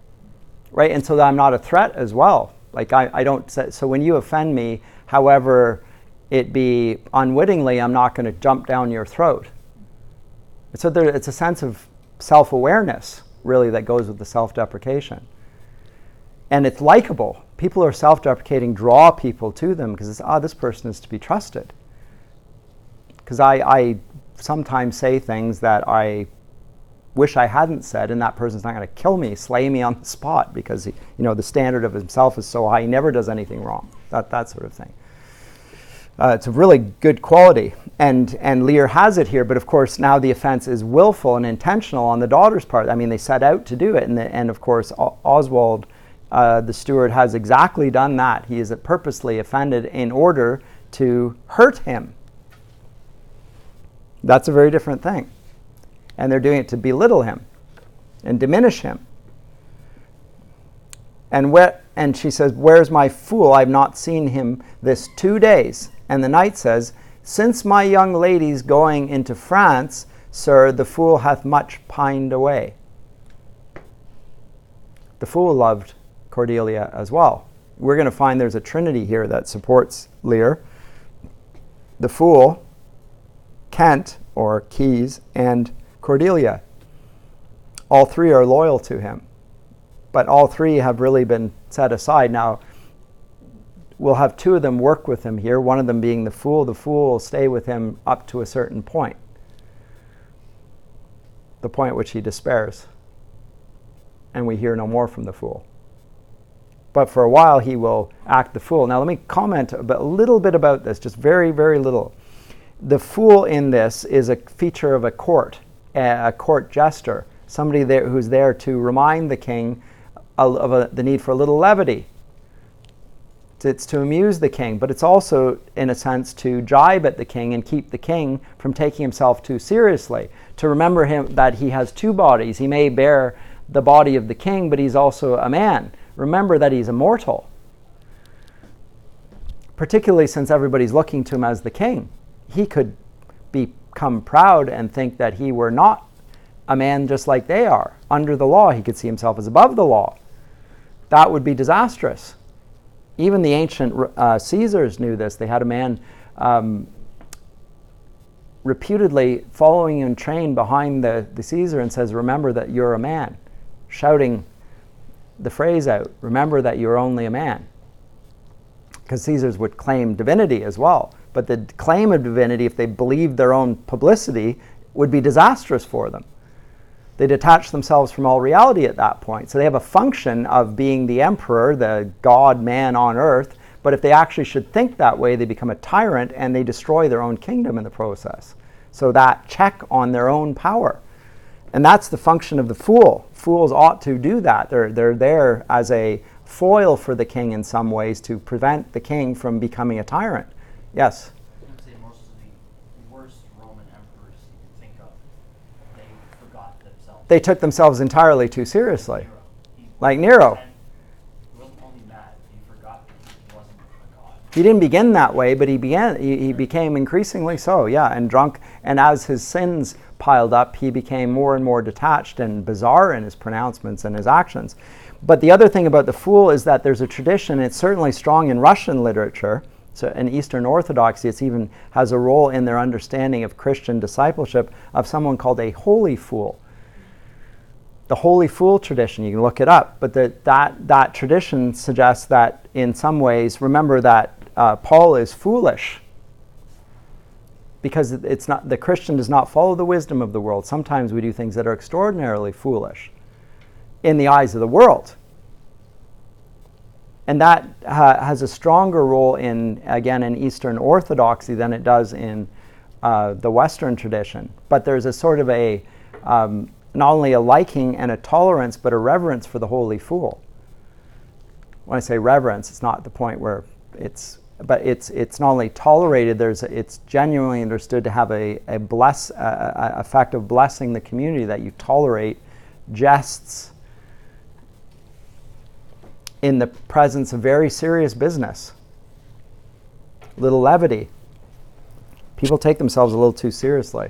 Speaker 1: right? And so that I'm not a threat as well. Like I don't, so when you offend me, however it be unwittingly, I'm not going to jump down your throat. So it's a sense of self-awareness, really, that goes with the self-deprecation. And it's likable. People who are self-deprecating draw people to them because it's, this person is to be trusted. Because I sometimes say things that I wish I hadn't said, and that person's not going to kill me, slay me on the spot, because the standard of himself is so high, he never does anything wrong. That sort of thing. It's a really good quality, and Lear has it here. But of course, now the offense is willful and intentional on the daughter's part. I mean, they set out to do it, and of course, Oswald, the steward, has exactly done that. He is purposely offended in order to hurt him. That's a very different thing, and they're doing it to belittle him and diminish him. And she says, "Where's my fool? I've not seen him this 2 days." And the knight says, "Since my young lady's going into France, sir, the fool hath much pined away." The fool loved Cordelia as well. We're going to find there's a trinity here that supports Lear. The fool, Kent, or Keys, and Cordelia. All three are loyal to him. But all three have really been set aside. Now, we'll have two of them work with him here, one of them being the fool. The fool will stay with him up to a certain point, the point at which he despairs, and we hear no more from the fool. But for a while, he will act the fool. Now, let me comment a little bit about this, just very, very little. The fool in this is a feature of a court jester, somebody there who's there to remind the king of the need for a little levity. It's to amuse the king, but it's also, in a sense, to jibe at the king and keep the king from taking himself too seriously. To remember him that he has two bodies. He may bear the body of the king, but he's also a man. Remember that he's immortal, particularly since everybody's looking to him as the king. He could become proud and think that he were not a man just like they are. Under the law, he could see himself as above the law. That would be disastrous. Even the ancient Caesars knew this. They had a man reputedly following in train behind the Caesar and says, "Remember that you're a man," shouting the phrase out, "Remember that you're only a man." Because Caesars would claim divinity as well. But the claim of divinity, if they believed their own publicity, would be disastrous for them. They detach themselves from all reality at that point. So they have a function of being the emperor, the God-man on earth, but if they actually should think that way, they become a tyrant and they destroy their own kingdom in the process. So that check on their own power. And that's the function of the fool. Fools ought to do that. They're there as a foil for the king in some ways to prevent the king from becoming a tyrant. Yes?
Speaker 2: I would say most of the worst Roman emperors you can think of, they forgot themselves.
Speaker 1: they took themselves entirely too seriously.
Speaker 2: He
Speaker 1: Like Nero.
Speaker 2: He wasn't only mad, he forgot that he wasn't a god.
Speaker 1: He didn't begin that way, but he became increasingly so, yeah, and drunk. And as his sins piled up, he became more and more detached and bizarre in his pronouncements and his actions. But the other thing about the fool is that there's a tradition, it's certainly strong in Russian literature, so in Eastern Orthodoxy, it even has a role in their understanding of Christian discipleship, of someone called a holy fool. The holy fool tradition, you can look it up, but that tradition suggests that in some ways, remember that Paul is foolish because it's not, the Christian does not follow the wisdom of the world. Sometimes we do things that are extraordinarily foolish in the eyes of the world. And that has a stronger role in Eastern Orthodoxy than it does in the Western tradition. But there's a sort of a, not only a liking and a tolerance, but a reverence for the holy fool. When I say reverence, it's not the point where it's not only tolerated, it's genuinely understood to have a effect of blessing the community, that you tolerate jests in the presence of very serious business. Little levity. People take themselves a little too seriously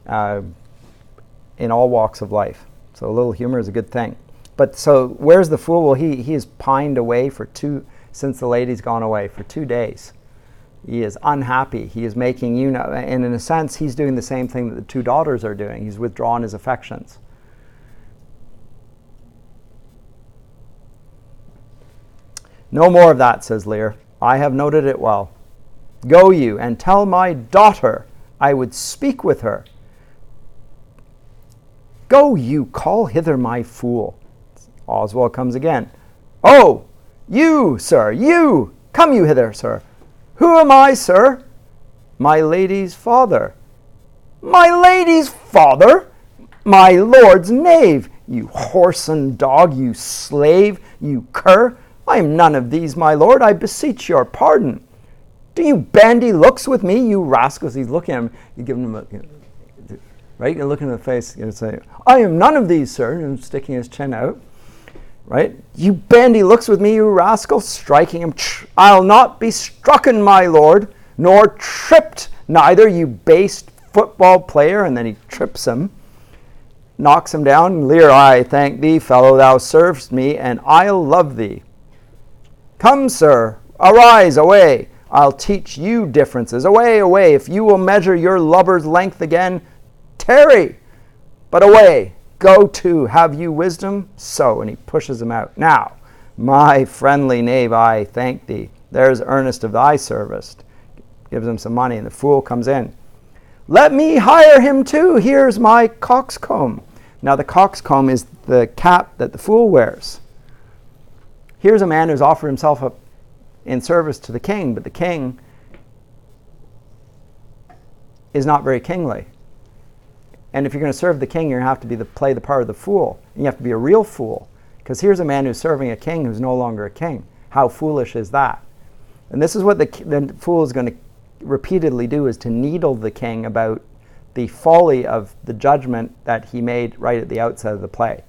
Speaker 1: in all walks of life. So a little humor is a good thing. But so where's the fool? Well, he has pined away since the lady's gone away for 2 days. He is unhappy. He is making and in a sense, he's doing the same thing that the 2 daughters are doing. He's withdrawn his affections. No more of that, says Lear. I have noted it well. Go you and tell my daughter I would speak with her. Go you, call hither my fool. Oswald comes again. Oh, you, sir, you! Come you hither, sir. Who am I, sir? My lady's father. My lady's father? My lord's knave! You whoreson dog, you slave, you cur! I am none of these, my lord, I beseech your pardon. Do you bandy looks with me, you rascals? He's looking at him, you give him right? You look in the face, you say, I am none of these, sir, and sticking his chin out. Right? You bandy looks with me, you rascal, striking him. I'll not be strucken, my lord, nor tripped neither, you base football player. And then he trips him, knocks him down. Lear, I thank thee, fellow, thou servest me, and I'll love thee. Come, sir, arise, away. I'll teach you differences. Away, away. If you will measure your lubber's length again, tarry. But away. Go to, have you wisdom? So, and he pushes him out. Now, my friendly knave, I thank thee. There's earnest of thy service. Gives him some money, and the fool comes in. Let me hire him too. Here's my coxcomb. Now, the coxcomb is the cap that the fool wears. Here's a man who's offered himself up in service to the king, but the king is not very kingly. And if you're going to serve the king, you're going to have to play the part of the fool. And you have to be a real fool. Because here's a man who's serving a king who's no longer a king. How foolish is that? And this is what the fool is going to repeatedly do, is to needle the king about the folly of the judgment that he made right at the outset of the play.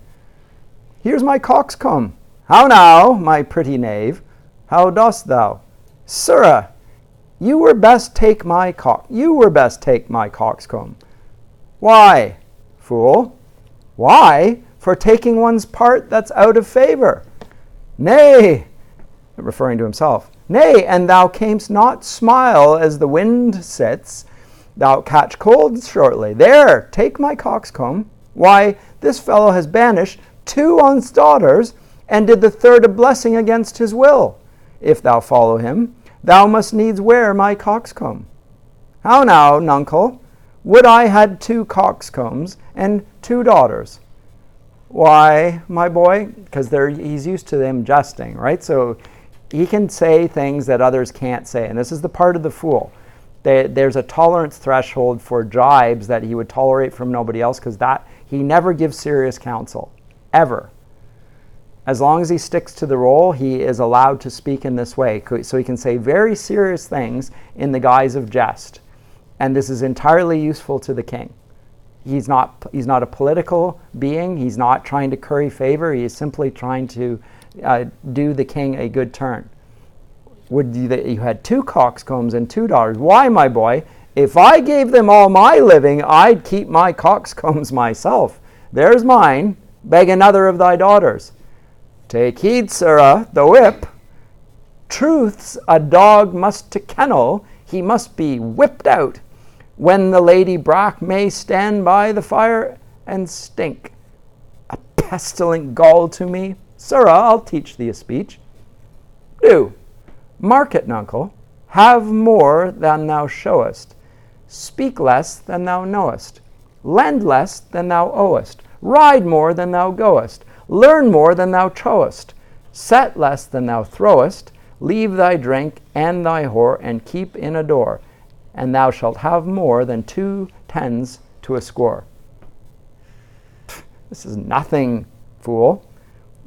Speaker 1: Here's my coxcomb. How now, my pretty knave? How dost thou? Sirrah, you were best take my coxcomb. Why, fool? Why? For taking one's part that's out of favor. Nay, referring to himself. Nay, and thou camest not smile as the wind sits. Thou catch cold shortly. There, take my coxcomb. Why, this fellow has banished 2 on's daughters, and did the 3rd a blessing against his will. If thou follow him, thou must needs wear my coxcomb. How now, nuncle? Would I had 2 coxcombs and 2 daughters. Why, my boy? Because he's used to them jesting, right? So he can say things that others can't say. And this is the part of the fool. There's a tolerance threshold for jibes that he would tolerate from nobody else, because that he never gives serious counsel, ever. As long as he sticks to the role, he is allowed to speak in this way. So he can say very serious things in the guise of jest. And this is entirely useful to the king. He's not a political being. He's not trying to curry favor. He is simply trying to do the king a good turn. Would you that you had 2 coxcombs and 2 daughters? Why, my boy, if I gave them all my living, I'd keep my coxcombs myself. There's mine. Beg another of thy daughters. Take heed, sirrah, the whip. Truth's a dog must to kennel. He must be whipped out. When the Lady Brack may stand by the fire and stink. A pestilent gall to me. Sirrah, I'll teach thee a speech. Do. Mark it, nuncle. Have more than thou showest. Speak less than thou knowest. Lend less than thou owest. Ride more than thou goest. Learn more than thou trowest. Set less than thou throwest. Leave thy drink and thy whore, and keep in a door, and thou shalt have more than 2 tens to a score. This is nothing, fool.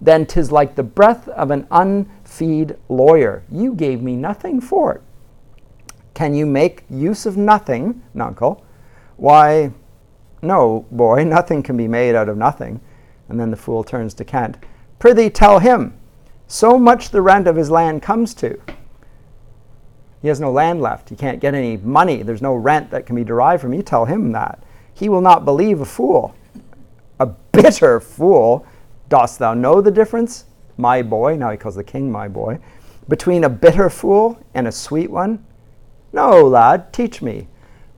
Speaker 1: Then 'tis like the breath of an unfeed lawyer. You gave me nothing for it. Can you make use of nothing, nuncle? Why, no, boy, nothing can be made out of nothing. And then the fool turns to Kent. Prithee, tell him. So much the rent of his land comes to. He has no land left. He can't get any money. There's no rent that can be derived from him. You tell him that. He will not believe a fool. A bitter fool. Dost thou know the difference, my boy, now he calls the king my boy, between a bitter fool and a sweet one? No, lad, teach me.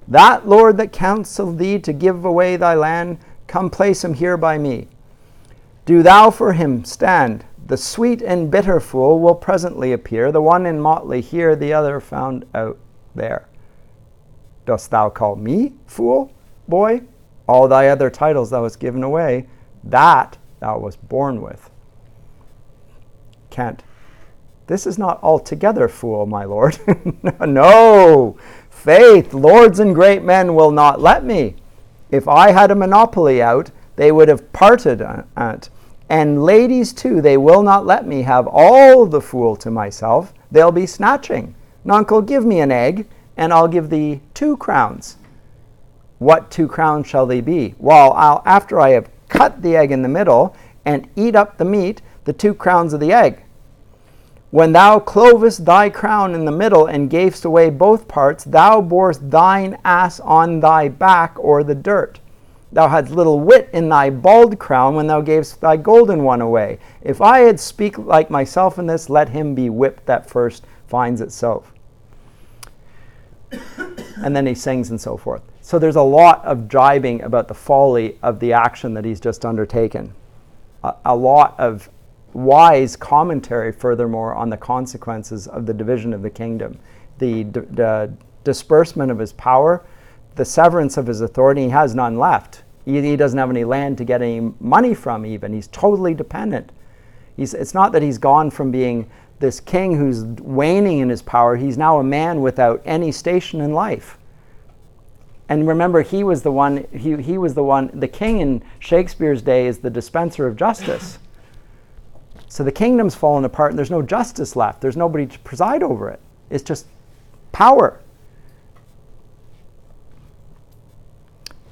Speaker 1: That lord that counselled thee to give away thy land, come place him here by me. Do thou for him stand. The sweet and bitter fool will presently appear, the one in motley here, the other found out there. Dost thou call me fool, boy? All thy other titles thou hast given away, that thou wast born with. Kent. This is not altogether fool, my lord. No, faith, lords and great men will not let me. If I had a monopoly out, they would have parted at. And ladies too, they will not let me have all the fool to myself. They'll be snatching. Nuncle, give me an egg, and I'll give thee 2 crowns. What 2 crowns shall they be? Well, after I have cut the egg in the middle and eat up the meat, the 2 crowns of the egg. When thou clovest thy crown in the middle and gavest away both parts, thou borest thine ass on thy back o'er the dirt. Thou hadst little wit in thy bald crown when thou gavest thy golden one away. If I had speak like myself in this, let him be whipped that first finds itself. And then he sings and so forth. So there's a lot of jibing about the folly of the action that he's just undertaken. A lot of wise commentary, furthermore, on the consequences of the division of the kingdom, the disbursement of his power, the severance of his authority. He has none left. He doesn't have any land to get any money from even. He's totally dependent. It's not that he's gone from being this king who's waning in his power. He's now a man without any station in life. And remember, he was the one, he was the one, the king in Shakespeare's day is the dispenser of justice. So the kingdom's fallen apart and there's no justice left. There's nobody to preside over it. It's just power.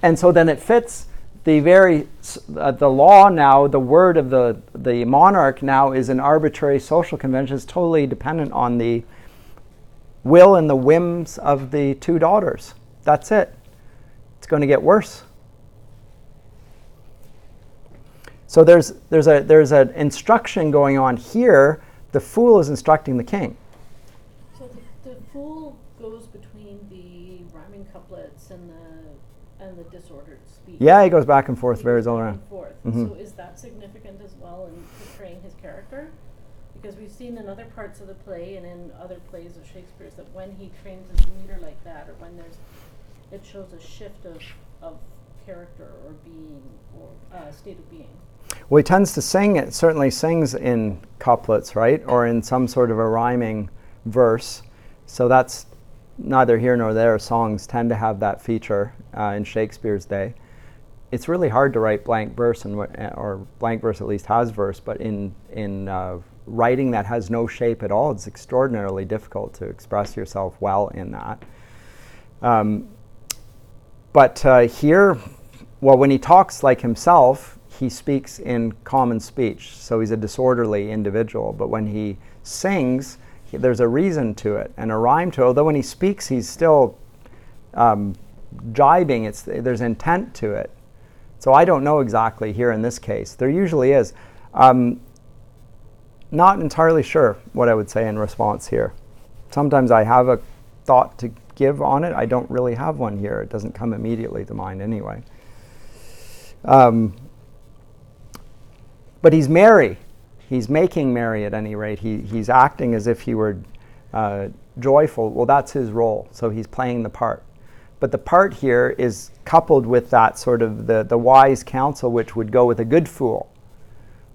Speaker 1: And so then it fits the law now, the word of the monarch now is an arbitrary social convention. It's totally dependent on the will and the whims of the 2 daughters. That's it. It's going to get worse. So there's an instruction going on here. The fool is instructing the king.
Speaker 3: So the fool goes between the rhyming couplets and the disordered speech.
Speaker 1: Yeah, he goes back and forth, varies all around. Mm-hmm.
Speaker 3: So is that significant as well in portraying his character? Because we've seen in other parts of the play and in other plays of Shakespeare's that when he trains his meter like that, or when it shows a shift of character or being or state of being.
Speaker 1: Well, he tends to sing, it certainly sings in couplets, right? Or in some sort of a rhyming verse. So that's neither here nor there. Songs tend to have that feature in Shakespeare's day. It's really hard to write blank verse, or blank verse at least has verse, but in writing that has no shape at all, it's extraordinarily difficult to express yourself well in that. But here, well, when he talks like himself, he speaks in common speech, so he's a disorderly individual. But when he sings, there's a reason to it and a rhyme to it. Although when he speaks, he's still jibing. There's intent to it. So I don't know exactly here in this case. There usually is. Not entirely sure what I would say in response here. Sometimes I have a thought to give on it. I don't really have one here. It doesn't come immediately to mind anyway. But he's merry. He's making merry at any rate. He's acting as if he were joyful. Well, that's his role. So he's playing the part. But the part here is coupled with that sort of the wise counsel, which would go with a good fool.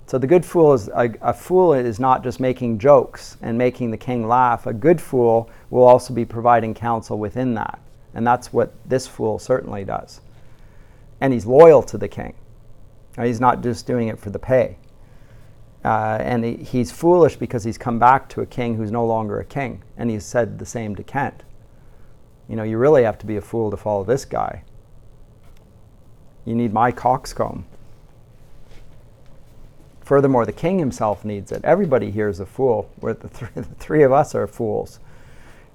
Speaker 1: So the good fool is a fool is not just making jokes and making the king laugh. A good fool will also be providing counsel within that. And that's what this fool certainly does. And he's loyal to the king. He's not just doing it for the pay. And he's foolish because he's come back to a king who's no longer a king. And he's said the same to Kent. You know, you really have to be a fool to follow this guy. You need my coxcomb. Furthermore, the king himself needs it. Everybody here is a fool. The three of us are fools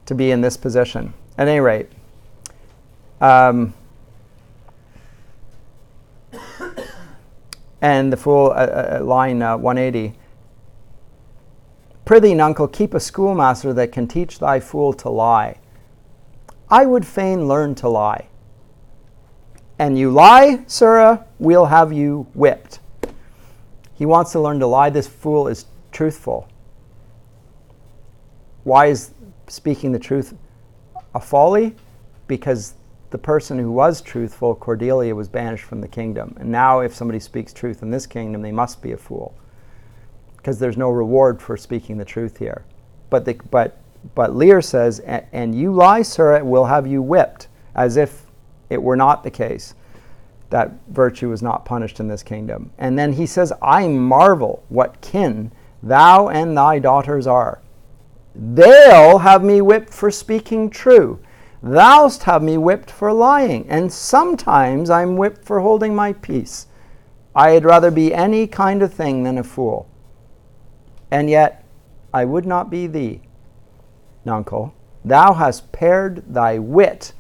Speaker 1: to be in this position. At any rate, and the fool, line 180, prithee, nuncle, keep a schoolmaster that can teach thy fool to lie. I would fain learn to lie. And you lie, sirrah, we'll have you whipped. He wants to learn to lie. This fool is truthful. Why is speaking the truth a folly? Because the person who was truthful, Cordelia, was banished from the kingdom. And now if somebody speaks truth in this kingdom, they must be a fool. Because there's no reward for speaking the truth here. But Lear says, and you lie, sir, we'll have you whipped, as if it were not the case that virtue was not punished in this kingdom. And then he says, I marvel what kin thou and thy daughters are. They'll have me whipped for speaking true. Thou'st have me whipped for lying, and sometimes I'm whipped for holding my peace. I'd rather be any kind of thing than a fool. And yet I would not be thee, nuncle. Thou hast pared thy wit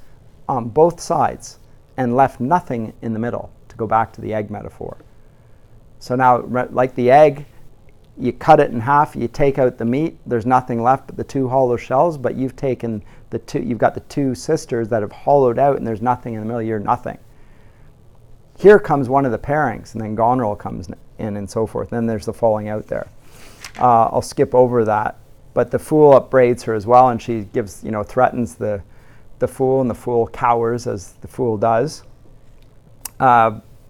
Speaker 1: on both sides and left nothing in the middle, to go back to the egg metaphor. So now, like the egg, you cut it in half, you take out the meat, there's nothing left but the two hollow shells, but you've taken you've got the two sisters that have hollowed out and there's nothing in the middle, you're nothing. Here comes one of the pairings, and then Goneril comes in and so forth. Then there's the falling out there. I'll skip over that. But the fool upbraids her as well, and she gives, threatens the fool, and the fool cowers as the fool does.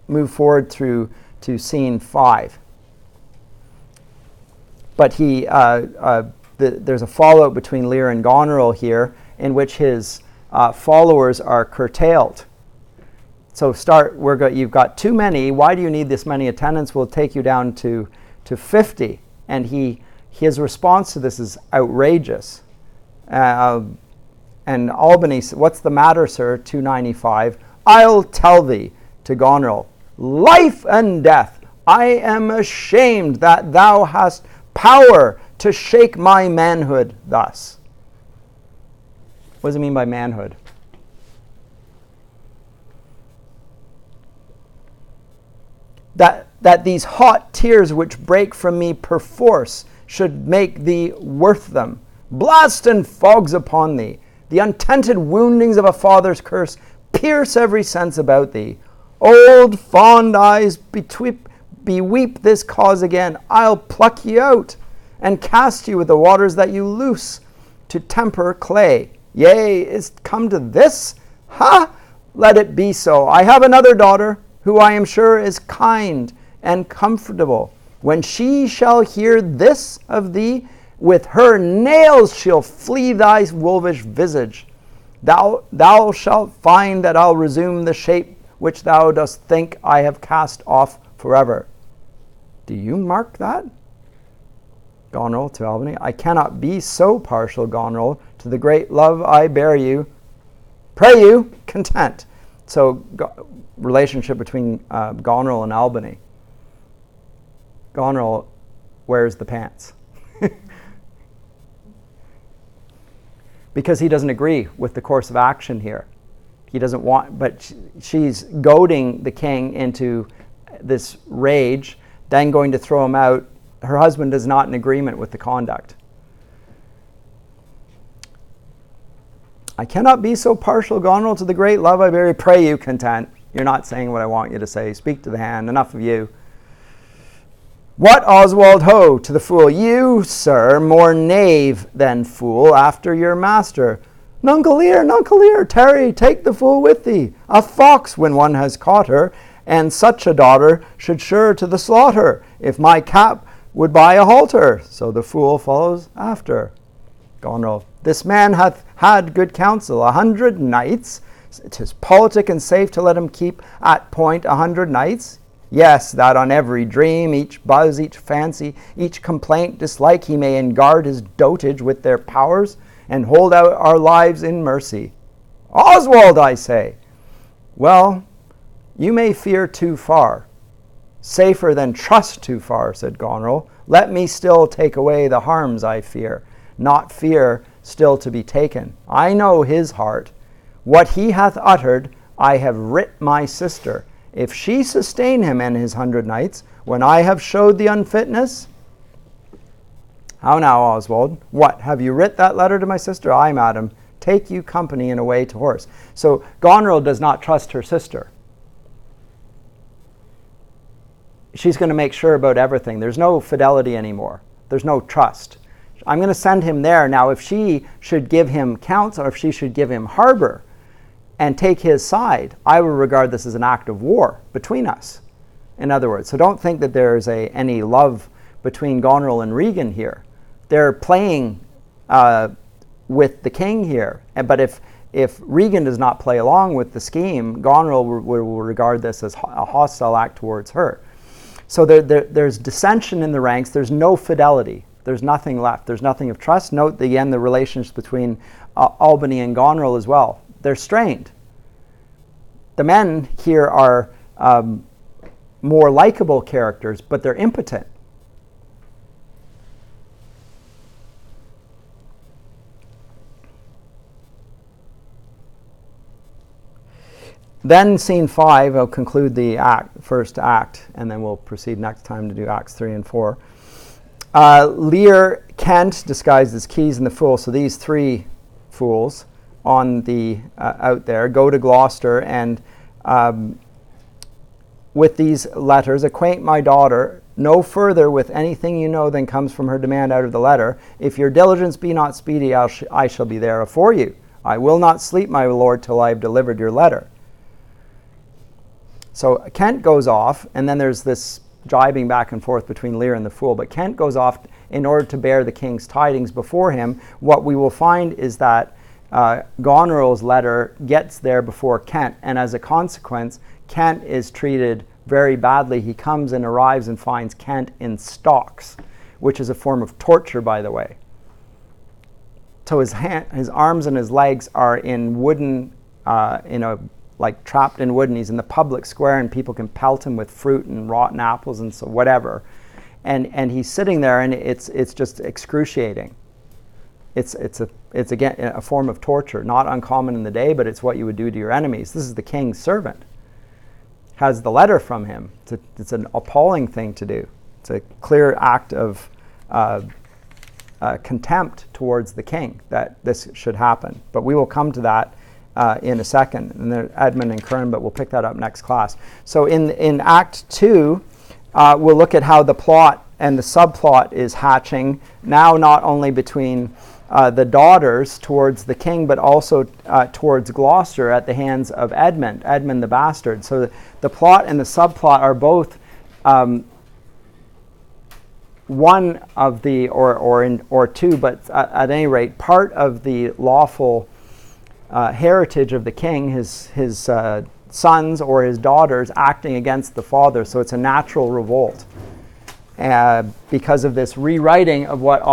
Speaker 1: Move forward through to scene 5. But there's a fallout between Lear and Goneril here, in which his followers are curtailed. So you've got too many. Why do you need this many attendants? We'll take you down to 50. And his response to this is outrageous. And Albany, what's the matter, sir? 295. I'll tell thee, to Goneril, life and death. I am ashamed that thou hast power to shake my manhood thus. What does it mean by manhood? That these hot tears which break from me perforce should make thee worth them. Blast and fogs upon thee. The untented woundings of a father's curse pierce every sense about thee. Old fond eyes beweep this cause again. I'll pluck you out and cast you with the waters that you loose to temper clay. Yea, is come to this? Ha! Let it be so. I have another daughter, who I am sure is kind and comfortable. When she shall hear this of thee, with her nails she'll flee thy wolvish visage. Thou shalt find that I'll resume the shape which thou dost think I have cast off forever. Do you mark that? Goneril to Albany. I cannot be so partial, Goneril, to the great love I bear you. Pray you, content. So relationship between Goneril and Albany. Goneril wears the pants. Because he doesn't agree with the course of action here. He doesn't want, but she's goading the king into this rage, then going to throw him out. Her husband is not in agreement with the conduct. I cannot be so partial, Goneril, to the great love I very pray you content. You're not saying what I want you to say. Speak to the hand. Enough of you. What, Oswald, ho, to the fool? You, sir, more knave than fool, after your master. Nuncle Lear, tarry, take the fool with thee. A fox, when one has caught her, and such a daughter should sure to the slaughter, if my cap would buy a halter. So the fool follows after. Goneril, this man hath had good counsel, 100 knights. 'Tis politic and safe to let him keep at point 100 knights. Yes, that on every dream, each buzz, each fancy, each complaint, dislike, he may enguard his dotage with their powers, and hold out our lives in mercy. Oswald, I say. Well, you may fear too far. Safer than trust too far, said Goneril. Let me still take away the harms I fear, not fear still to be taken. I know his heart. What he hath uttered, I have writ my sister. If she sustain him and his 100 knights, when I have showed the unfitness. How now, Oswald? What, have you writ that letter to my sister? Aye, madam. Take you company and away to horse. So Goneril does not trust her sister. She's going to make sure about everything. There's no fidelity anymore. There's no trust. I'm going to send him there. Now, if she should give him counsel, or if she should give him harbor and take his side, I will regard this as an act of war between us. In other words, so don't think that there's any love between Goneril and Regan here. They're playing with the king here. But if Regan does not play along with the scheme, Goneril will regard this as a hostile act towards her. So there's dissension in the ranks. There's no fidelity. There's nothing left. There's nothing of trust. Note again the relations between Albany and Goneril as well. They're strained. The men here are more likable characters, but they're impotent. Then scene 5, I'll conclude the first act, and then we'll proceed next time to do acts 3 and 4. Lear, Kent, disguised as Keys, and the fool. So these three fools on the out there go to Gloucester, and with these letters, acquaint my daughter no further with anything you know than comes from her demand out of the letter. If your diligence be not speedy, I shall be there afore you. I will not sleep, my lord, till I have delivered your letter. So Kent goes off, and then there's this jibing back and forth between Lear and the fool. But Kent goes off in order to bear the king's tidings before him. What we will find is that Goneril's letter gets there before Kent, and as a consequence, Kent is treated very badly. He comes and arrives and finds Kent in stocks, which is a form of torture, by the way. So his arms and his legs are in wooden, like trapped in wood, and he's in the public square, and people can pelt him with fruit and rotten apples and so whatever, and he's sitting there, and it's just excruciating. It's again a form of torture, not uncommon in the day, but it's what you would do to your enemies. This is the king's servant, has the letter from him. It's an appalling thing to do. It's a clear act of contempt towards the king that this should happen. But we will come to that in a second, and then Edmund and Kern, but we'll pick that up next class. So in Act 2, we'll look at how the plot and the subplot is hatching, now not only between the daughters towards the king, but also towards Gloucester at the hands of Edmund the bastard. So the plot and the subplot are both one of the, or two, but at any rate, part of the lawful heritage of the king, his sons or his daughters acting against the father. So it's a natural revolt because of this rewriting of what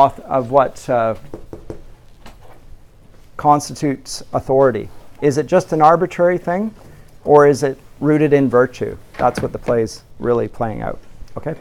Speaker 1: constitutes authority. Is it just an arbitrary thing, or is it rooted in virtue. That's what the play's really playing out. Okay?